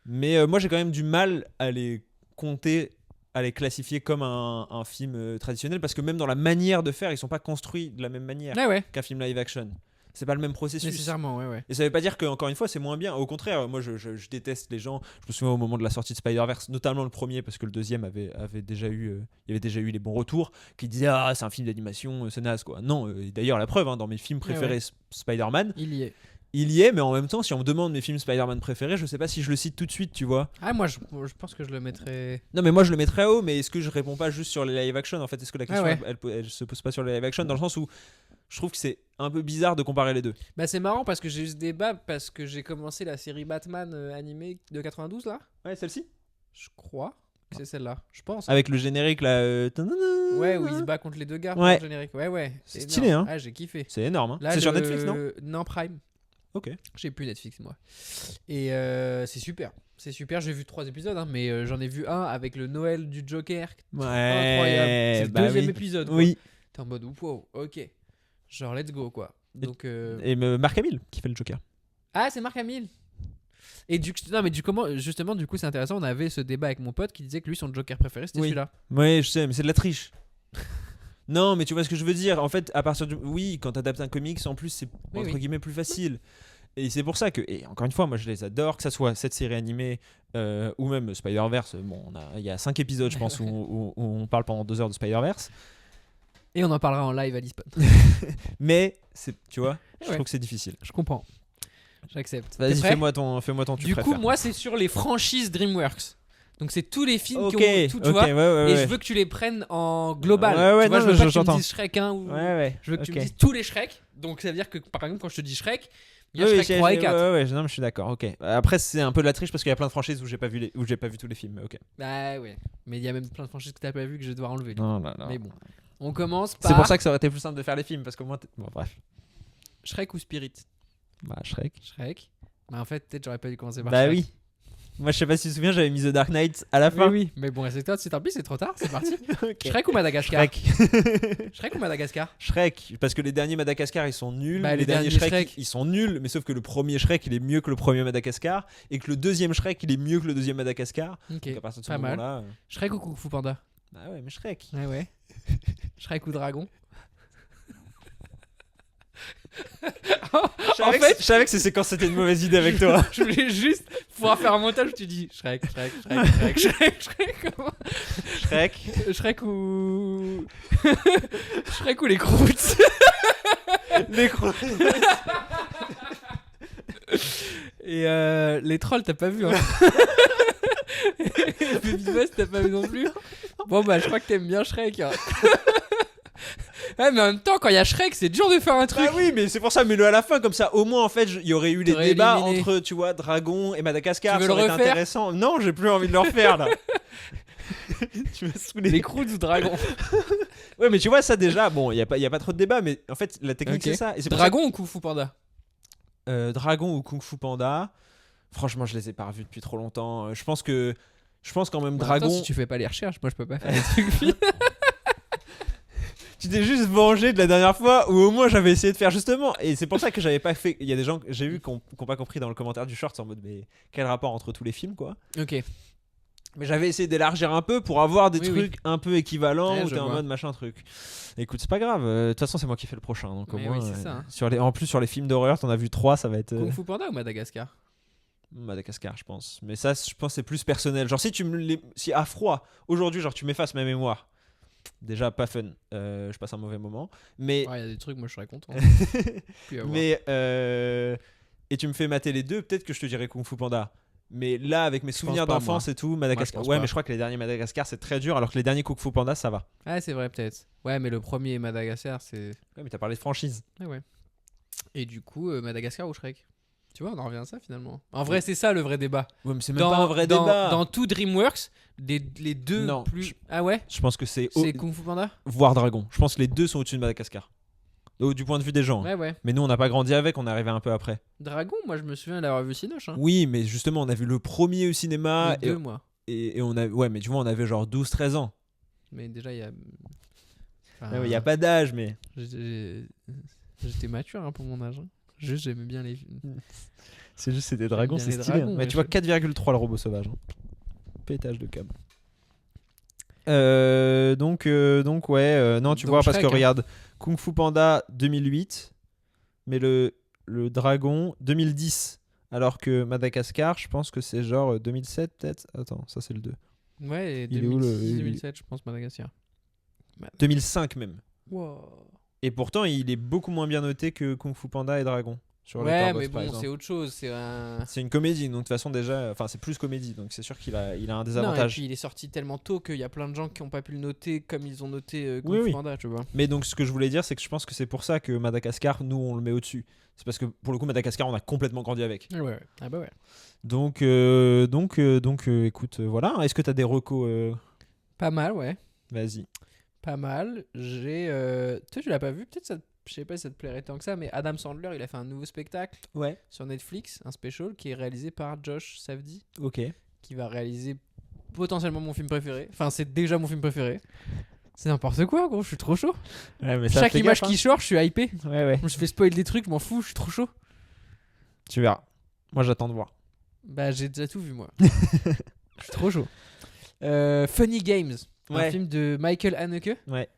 Mais moi, j'ai quand même du mal à les compter, à les classifier comme un film traditionnel parce que même dans la manière de faire, ils sont pas construits de la même manière Ouais, ouais. qu'un film live action. C'est pas le même processus. Nécessairement, ouais, ouais. Et ça veut pas dire que, encore une fois, c'est moins bien. Au contraire, moi, je déteste les gens. Je me souviens au moment de la sortie de Spider-Verse, notamment le premier, parce que le deuxième avait déjà eu, il y avait déjà eu les bons retours, qui disaient ah c'est un film d'animation, c'est naze quoi. Non, et d'ailleurs la preuve, hein, dans mes films préférés, ouais. Spider-Man, Il y est. il y est, mais en même temps, si on me demande mes films Spider-Man préférés, je sais pas si je le cite tout de suite, tu vois. Ah, moi, je pense que je le mettrais. Non, mais moi je le mettrais haut, mais est-ce que je réponds pas juste sur les live action en fait? Est-ce que la question ouais. elle se pose pas sur les live action dans le sens où je trouve que c'est un peu bizarre de comparer les deux. Bah, c'est marrant parce que j'ai eu ce débat parce que j'ai commencé la série Batman animée de 92 là. Ouais, celle-ci. Je crois que c'est celle-là. Je pense. Avec le générique là. Ouais, où il se bat contre les deux gars Ouais. pour le générique. Ouais, ouais. C'est énorme. stylé, hein. Ah, j'ai kiffé. C'est énorme. Hein. Là, C'est sur Netflix, non? Non, Prime. Ok. J'ai plus Netflix, moi. Et c'est super. C'est super. J'ai vu 3 épisodes, hein, mais j'en ai vu un avec le Noël du Joker. Ouais. Incroyable. C'est le bah deuxième oui. épisode. Quoi. Oui. T'es en mode wow, ok. Genre, let's go, quoi. Donc, Et Mark Hamill qui fait le Joker. Ah, c'est Marc Hamill. Et non, mais justement, du coup, c'est intéressant. On avait ce débat avec mon pote qui disait que lui, son Joker préféré, c'était Oui. celui-là. Ouais, je sais, mais c'est de la triche. Non, mais tu vois ce que je veux dire. En fait, à partir du. Oui, quand t'adaptes un comics, en plus, c'est Oui, entre oui. guillemets plus facile. Et c'est pour ça que. Et encore une fois, moi, je les adore, que ça soit cette série animée ou même Spider-Verse. Bon, il y a 5 épisodes, je pense, où on parle pendant 2 heures de Spider-Verse. Et on en parlera en live à Lisbonne. Mais, tu vois, je Ouais. trouve que c'est difficile. Je comprends. J'accepte. Vas-y, T'es prêt? fais-moi ton tu Du préfères. coup, moi, c'est sur les franchises DreamWorks. Donc, c'est tous les films Ok, qui ont tout, tu ok, vois. ouais. Et je veux que tu les prennes en global. Ouais, ouais, tu vois, non, je veux pas que tu j'entends. me dises Shrek 1 ou. Ouais. Je veux que tu me ok. dises tous les Shrek. Donc, ça veut dire que, par exemple, quand je te dis Shrek, il y a Oui, Shrek 3 et 4. Ouais, non, mais je suis d'accord, ok. Après, c'est un peu de la triche parce qu'il y a plein de franchises où j'ai pas vu tous les films, mais ok. Bah ouais. Mais il y a même plein de franchises que t'as pas vu que je vais devoir enlever. du coup. Non. Mais bon. On commence par C'est pour ça que ça aurait été plus simple de faire les films parce qu'au moins. Bon, bref. Shrek ou Spirit. Bah, Shrek. Shrek. Bah en fait, peut-être j'aurais pas dû commencer par Bah Shrek. oui. Moi, je sais pas si tu te souviens, j'avais mis The Dark Knight à la fin. Oui. Mais bon, c'est toi, c'est tant pis, c'est trop tard, c'est parti. Ok. Shrek ou Madagascar Shrek. Shrek ou Madagascar Shrek, parce que les derniers Madagascar ils sont nuls, Bah, les les derniers derniers Shrek, Shrek. ils sont nuls, mais sauf que le premier Shrek il est mieux que le premier Madagascar et que le deuxième Shrek il est mieux que le deuxième Madagascar. Ok. Donc à partir de ce Pas mal. moment-là. Shrek ou Kung Fu Panda Ah ouais, mais Shrek. Ouais. Shrek ou Dragon Je savais que ces séquences c'était une mauvaise idée avec toi. je voulais juste pouvoir faire un montage où tu dis Shrek. Comment Shrek. Shrek ou. Shrek ou les croûtes Les crocs. Et les trolls, t'as pas vu, hein Baby Boss, t'as pas vu non plus. Bon, bah, je crois que t'aimes bien Shrek. Hein. Ouais, mais en même temps, quand il y a Shrek, c'est dur de faire un truc. Ah oui, mais c'est pour ça, mets-le à la fin, comme ça au moins en fait il y aurait eu les T'aurais débats éliminé. entre, tu vois, Dragon et Madagascar. Tu veux Ça le aurait été refaire intéressant. Non, j'ai plus envie de le refaire là. Tu m'as saoulé. Les Croods ou Dragon? Ouais, mais tu vois, ça déjà, bon, il y a pas trop de débat, mais en fait, la technique, Ok. c'est ça. Et c'est pour Dragon ou Kung Fu Panda? ça Dragon ou Kung Fu Panda, franchement, je les ai pas revus depuis trop longtemps. Je pense quand même Dragon. Attends, si tu fais pas les recherches, moi je peux pas faire les trucs. Tu t'es juste vengé de la dernière fois où au moins j'avais essayé de faire justement. Et c'est pour ça que j'avais pas fait. Il y a des gens que j'ai vu qui ont pas compris dans le commentaire du short en mode mais quel rapport entre tous les films quoi. Ok. Mais j'avais essayé d'élargir un peu pour avoir des Oui, trucs un peu équivalents Ouais, où je t'es en vois. mode machin truc. Écoute, c'est pas grave. De toute façon, c'est moi qui fais le prochain. Donc au Mais moins, oui, c'est ça, hein. en plus, sur les films d'horreur, t'en as vu 3, ça va être Kung Fu Panda ou Madagascar? Madagascar, je pense. Mais ça, je pense, c'est plus personnel. Genre, si à froid, aujourd'hui, genre, tu m'effaces ma mémoire. Déjà, pas fun. Je passe un mauvais moment. Mais. Il y a des trucs, moi je serais content. Puis à voir. Mais et tu me fais mater les deux, peut-être que je te dirais Kung Fu Panda. Mais là, avec mes souvenirs pas, d'enfance et tout, Madagascar. pense Ouais, pas. mais je crois que les derniers Madagascar c'est très dur, alors que les derniers Kung Fu Panda ça va. Ah, c'est vrai, peut-être. Ouais, mais le premier Madagascar, c'est. Ouais, mais t'as parlé de franchise. Ah ouais. Et du coup, Madagascar ou Shrek? Tu vois, on en revient à ça finalement. En vrai, c'est ça le vrai débat. Ouais, mais c'est même pas un vrai débat. Dans tout DreamWorks, les deux Non, plus. Ah ouais? Je pense que c'est Kung Fu Panda? voir Dragon. Je pense que les deux sont au-dessus de Madagascar. Du point de vue des gens. Ouais, ouais. Mais nous, on n'a pas grandi avec, on est arrivé un peu après. Dragon, moi je me souviens d'avoir vu Cinoche. Hein. Oui, mais justement, on a vu le premier au cinéma. Les deux, moi. Et on a. Ouais, mais tu vois, on avait genre 12-13 ans. Mais déjà, il y a. Enfin, Il n'y a pas d'âge, mais. J'étais mature hein, pour mon âge. Hein. Juste, j'aimais bien les. C'est juste, c'était Dragon, bien c'est les stylé. dragons, Mais ouais, tu vois, je 4,3 le robot sauvage. Hein. Pétage de câble. Donc ouais, non, tu Donc vois, parce Shrek, que hein. regarde, Kung Fu Panda 2008, mais le Dragon 2010, alors que Madagascar, je pense que c'est genre 2007 peut-être. Attends, ça c'est le 2. Ouais, et Il est où, le- 2007, je pense, Madagascar. 2005 même. Wow. Et pourtant, il est beaucoup moins bien noté que Kung Fu Panda et Dragon. Sur Ouais, Letterboxd, mais par bon, exemple. c'est autre chose. C'est un. C'est une comédie, donc de toute façon déjà, enfin c'est plus comédie, donc c'est sûr qu'il a un Non, et désavantage. puis il est sorti tellement tôt qu'il y a plein de gens qui n'ont pas pu le noter comme ils ont noté Kung Oui, Fu oui. Panda, tu vois. Mais donc ce que je voulais dire, c'est que je pense que c'est pour ça que Madagascar, nous on le met au-dessus. C'est parce que pour le coup Madagascar, on a complètement grandi avec. Ouais. Ah bah ouais. Donc écoute, voilà. Est-ce que t'as des recos Pas mal, ouais. Vas-y. Pas mal. J'ai. Toi, tu l'as pas vu? Peut-être ça. Je sais pas si ça te plairait tant que ça, mais Adam Sandler, il a fait un nouveau spectacle Ouais. sur Netflix, un special qui est réalisé par Josh Safdie, Ok. qui va réaliser potentiellement mon film préféré. Enfin, c'est déjà mon film préféré. C'est n'importe quoi, gros. Je suis trop chaud. Ouais, mais Chaque image qui sort, je suis hypé. Ouais. Je me fais spoil des trucs, je m'en fous. Je suis trop chaud. Tu verras. Moi j'attends de voir. Bah, j'ai déjà tout vu, moi. Je suis trop chaud. Funny Games, un Ouais. film de Michael Haneke. Ouais.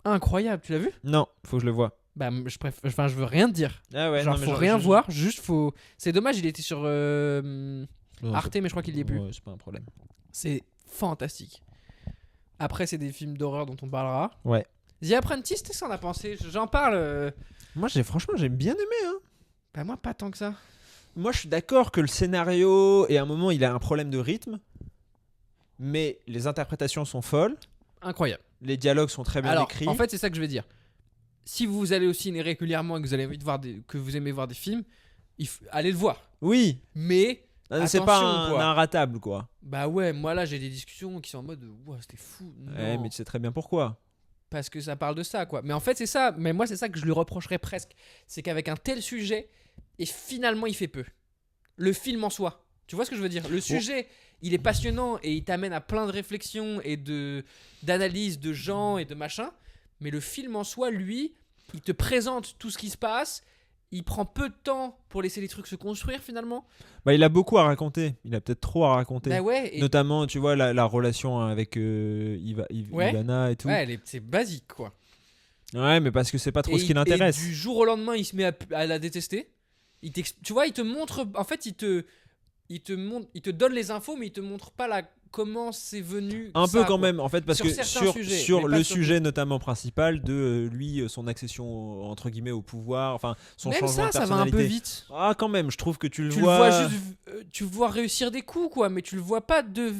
Incroyable, tu l'as vu? Non, faut que je le voie. Bah, je veux rien te dire. Ah ouais. Genre, non, mais faut rien voir, juste faut. C'est dommage, il était sur Non, Arte, mais je crois qu'il y est plus. Ouais, c'est pas un problème. C'est fantastique. Après, c'est des films d'horreur dont on parlera. Ouais. The Apprentice, qu'est-ce qu'on a pensé? J'en parle. Moi franchement j'aime bien aimé. Hein. Bah, moi, pas tant que ça. Moi je suis d'accord que le scénario et à un moment il a un problème de rythme, mais les interprétations sont folles, Incroyable. les dialogues sont très bien Alors, écrits. en fait, c'est ça que je vais dire. Si vous allez au ciné régulièrement et que vous avez envie de voir que vous aimez voir des films, allez le voir. Oui. Mais C'est pas attention, quoi. un ratable quoi. bah ouais, moi là j'ai des discussions qui sont en mode ouah, c'était fou. Non. Ouais, mais tu sais très bien pourquoi. Parce que ça parle de ça quoi. Mais en fait c'est ça. Mais moi c'est ça que je lui reprocherais presque. C'est qu'avec un tel sujet et finalement il fait peu. Le film en soi. Tu vois ce que je veux dire? Le sujet il est passionnant et il t'amène à plein de réflexions et d'analyses de gens et de machin. Mais le film en soi, lui, il te présente tout ce qui se passe. Il prend peu de temps pour laisser les trucs se construire finalement. Bah, il a beaucoup à raconter. Il a peut-être trop à raconter. Bah ouais. Et Notamment, tu vois, la relation avec Ouais. Ivana et tout. ouais, c'est basique quoi. Ouais, mais parce que c'est pas trop Et ce qui l'intéresse. Et du jour au lendemain, il se met à la détester. Tu vois, il te montre. En fait, il te donne les infos, mais il te montre pas comment c'est venu. Un ça, peu quand quoi. même, en fait, parce Sur que certains sujets, sur mais pas le sur sujet notamment principal de lui, son accession entre guillemets au pouvoir, enfin son Même changement de ça va un peu personnalité. vite. Ah, quand même, je trouve que tu le Tu vois. le vois juste, tu le vois réussir des coups, quoi, mais tu le vois pas de.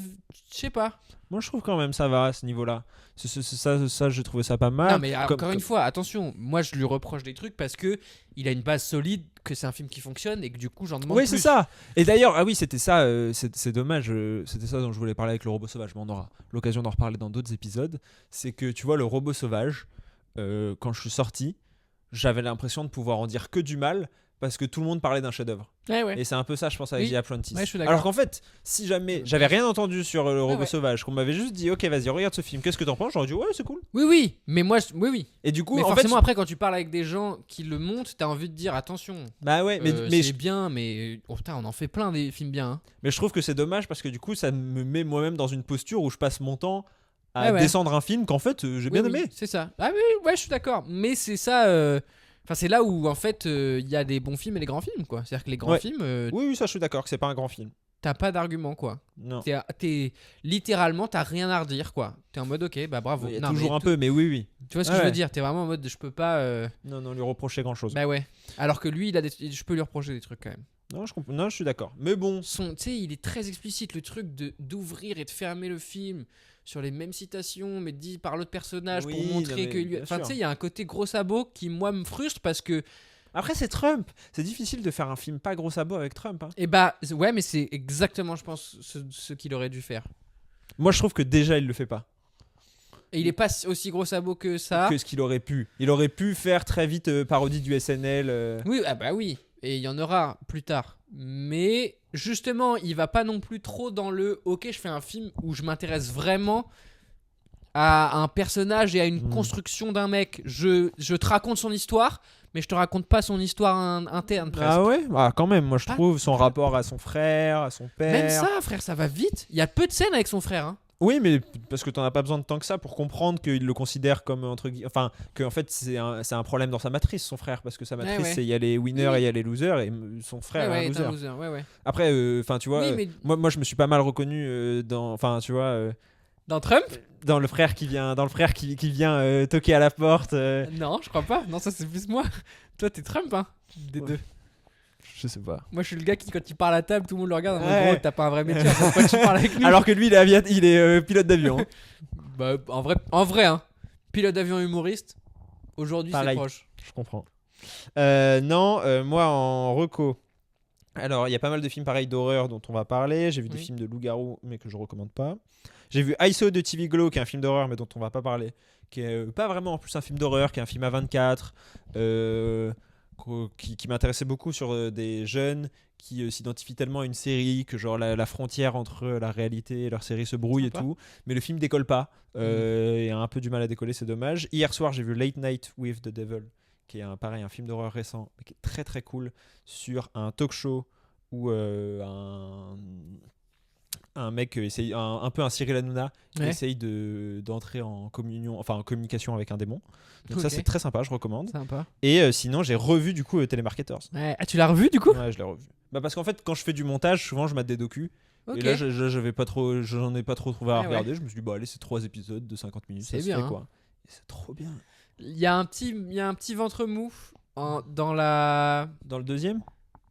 Je sais pas. Moi, je trouve quand même ça va à ce niveau-là. Ça, j'ai trouvé ça pas mal. Non, mais encore une fois, attention, moi je lui reproche des trucs parce que il a une base solide que c'est un film qui fonctionne et que du coup j'en demande Oui, plus. c'est ça. Et d'ailleurs, ah oui, c'était ça, c'est dommage, c'était ça dont je voulais parler avec le robot sauvage, mais on aura l'occasion d'en reparler dans d'autres épisodes. C'est que tu vois, le robot sauvage, quand je suis sorti, j'avais l'impression de pouvoir en dire que du mal parce que tout le monde parlait d'un chef-d'œuvre. Ouais. Et c'est un peu ça, je pense, avec Oui. The Apprentice. Ouais, je suis d'accord. Alors qu'en fait, si jamais j'avais rien entendu sur le robot Ouais. sauvage, qu'on m'avait juste dit, ok, vas-y, regarde ce film, qu'est-ce que t'en penses, j'aurais dit, ouais, c'est cool. Oui, mais moi, oui. Et du coup, Mais en forcément, fait, après, quand tu parles avec des gens qui le montent, t'as envie de dire attention. bah ouais, mais c'est bien, mais oh, putain, on en fait plein des films bien. Hein. Mais je trouve que c'est dommage parce que du coup, ça me met moi-même dans une posture où je passe mon temps à Ouais. descendre un film qu'en fait j'ai bien Oui, aimé. c'est ça. Ah oui, ouais, je suis d'accord. Mais c'est ça. Enfin, c'est là où en fait il y a des bons films et des grands films, quoi. C'est-à-dire que les grands Ouais. films, Oui, ça, je suis d'accord que c'est pas un grand film. t'as pas d'argument, quoi. Non. T'es littéralement, t'as rien à redire, quoi. T'es en mode, ok, bah bravo. Il y a Non, toujours mais un peu, mais oui. Tu vois ce que Ouais. je veux dire? T'es vraiment en mode, je peux pas. Non, lui reprocher grand-chose. Bah ouais. Alors que lui, je peux lui reprocher des trucs quand même. Non, je suis d'accord. Mais bon, Tu sais, il est très explicite, le truc d'ouvrir et de fermer le film sur les mêmes citations, mais dit par l'autre personnage Oui, pour montrer non, mais que lui. bien Enfin, tu sûr. sais, il y a un côté gros sabot qui, moi, me frustre parce que. après c'est Trump. C'est difficile de faire un film pas gros sabot avec Trump. Hein. Et bah, ouais, mais c'est exactement, je pense, ce qu'il aurait dû faire. Moi, je trouve que déjà il le fait pas. Et il est pas aussi gros sabot que ça. Que ce qu'il aurait pu. Il aurait pu faire très vite parodie du SNL. Oui, ah bah oui. Et il y en aura plus tard. Mais justement, il va pas non plus trop dans le ok, je fais un film où je m'intéresse vraiment à un personnage et à une construction d'un mec. Je te raconte son histoire, mais je te raconte pas son histoire interne presque. Ah ouais, quand même. Moi, je Pas- trouve son rapport à son frère, à son père. Même ça, frère, ça va vite. Il y a peu de scènes avec son frère. Hein. Oui, mais parce que t'en as pas besoin de tant que ça pour comprendre qu'il le considère comme enfin que en fait c'est un problème dans sa matrice, son frère, parce que sa matrice ouais. c'est il y a les winners Oui. et il y a les losers et son frère est un t'es loser. Ouais. Après, enfin tu vois, Oui, mais moi je me suis pas mal reconnu dans, enfin tu vois, dans Trump dans le frère qui vient, qui vient toquer à la porte. Non, je crois pas. Non, ça c'est plus moi. Toi, t'es Trump, hein, des Ouais. deux. Je sais pas. Moi, je suis le gars qui, quand il parle à table, tout le monde le regarde. En mode, Ouais. gros, t'as pas un vrai métier. Pourquoi tu parles avec lui? Alors que lui il est pilote d'avion. Hein. Bah, en vrai, hein. Pilote d'avion humoriste. Aujourd'hui, c'est Pareil. proche. Je comprends. Non, moi en reco. Alors, il y a pas mal de films pareils d'horreur dont on va parler. J'ai vu des Oui. films de loup-garou, mais que je recommande pas. J'ai vu ISO de TV Glow, qui est un film d'horreur, mais dont on va pas parler. Qui est pas vraiment en plus un film d'horreur, qui est un film à 24. Qui m'intéressait beaucoup sur des jeunes qui s'identifient tellement à une série que genre la frontière entre la réalité et leur série se brouille Sympa. et tout. Mais le film décolle pas. Et a un peu du mal à décoller, c'est dommage. Hier soir, j'ai vu Late Night with the Devil, qui est pareil, un film d'horreur récent, mais qui est très très cool, sur un talk show où un mec essaye, un peu un Cyril Hanouna, qui Ouais. essaye d'entrer en communication avec un démon. Donc ça Ok. c'est très sympa, je recommande. Sympa. Et sinon j'ai revu du coup Telemarketers. Ouais. Ah, tu l'as revu du coup? Ouais, je l'ai revu. Bah parce qu'en fait quand je fais du montage, souvent je mate des docus. Ok. Et là j'en ai pas trop trouvé à Ouais, regarder. Je me suis dit bah allez, c'est 3 épisodes de 50 minutes, C'est ça se bien, fait hein. quoi. Et c'est trop bien. Il y a un petit ventre mou dans la. Dans le deuxième?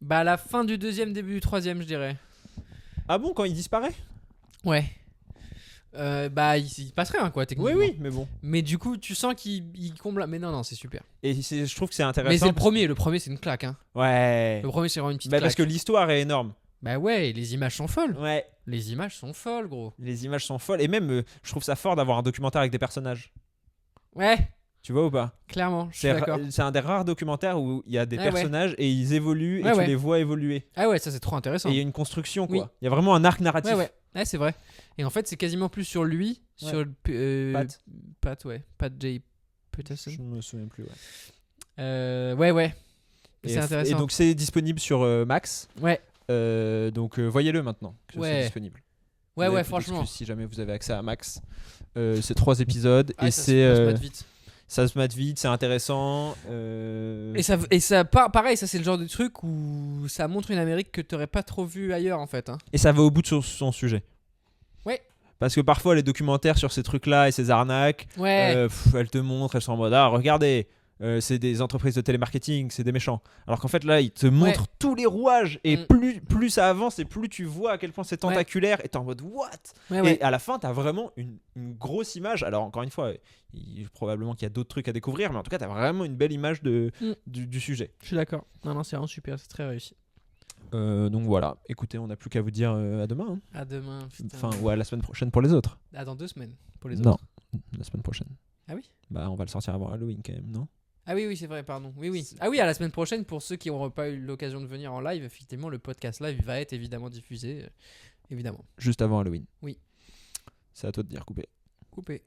Bah, à la fin du deuxième, début du troisième, je dirais. Ah bon, quand il disparaît? Ouais. Bah, il passe rien, quoi, techniquement. Oui, mais bon. Mais du coup, tu sens qu'il comble. Mais non, c'est super. Et je trouve que c'est intéressant. Mais c'est le parce- premier. Le premier, c'est une claque. Hein. Ouais. Le premier, c'est vraiment une petite Bah, claque. parce que l'histoire est énorme. Bah ouais, les images sont folles. Ouais. Les images sont folles, gros. Les images sont folles. Et même, je trouve ça fort d'avoir un documentaire avec des personnages. Ouais, Tu vois ou pas? clairement, je suis C'est d'accord. c'est un des rares documentaires où il y a des Ah ouais. personnages et ils évoluent Ouais, et tu ouais. les vois évoluer. Ah ouais, ça c'est trop intéressant. Et il y a une construction, quoi. Oui. Il y a vraiment un arc narratif. Ouais, c'est vrai. Et en fait, c'est quasiment plus sur lui, Ouais. sur Pat. Pat J. Peterson. Je me souviens plus. Ouais. Ouais. Et, C'est intéressant. et donc c'est disponible sur Max. Ouais, Donc voyez-le maintenant que Ouais. c'est disponible. ouais, Vous avez ouais, plus franchement. d'excuses si jamais vous avez accès à Max. C'est 3 épisodes Ah, et ça c'est se passe vite. ça se mate vite, c'est intéressant. Et ça pareil, ça c'est le genre de truc où ça montre une Amérique que t'aurais pas trop vu ailleurs en fait. Hein. Et ça va au bout de son sujet. Ouais. Parce que parfois les documentaires sur ces trucs-là et ces arnaques, Ouais. elles te montrent, elles sont en mode ah regardez, c'est des entreprises de télémarketing, c'est des méchants. Alors qu'en fait là ils te montrent tous les rouages et plus ça avance et plus tu vois à quel point c'est tentaculaire et t'es en mode what. Et à la fin t'as vraiment une grosse image. Alors encore une fois probablement qu'il y a d'autres trucs à découvrir, mais en tout cas t'as vraiment une belle image du sujet. Je suis d'accord. Non c'est vraiment super, c'est très réussi. Donc voilà, écoutez, on n'a plus qu'à vous dire à demain. Hein. À demain. Enfin, ou à la semaine prochaine pour les autres. Ah, dans 2 semaines pour les autres. Non, la semaine prochaine. Ah oui. Bah, on va le sortir avant Halloween quand même, non? Ah oui, c'est vrai, pardon. Oui. Ah oui, à la semaine prochaine, pour ceux qui n'auront pas eu l'occasion de venir en live, effectivement, le podcast live va être évidemment diffusé. Évidemment. Juste avant Halloween. Oui. C'est à toi de dire couper. Couper.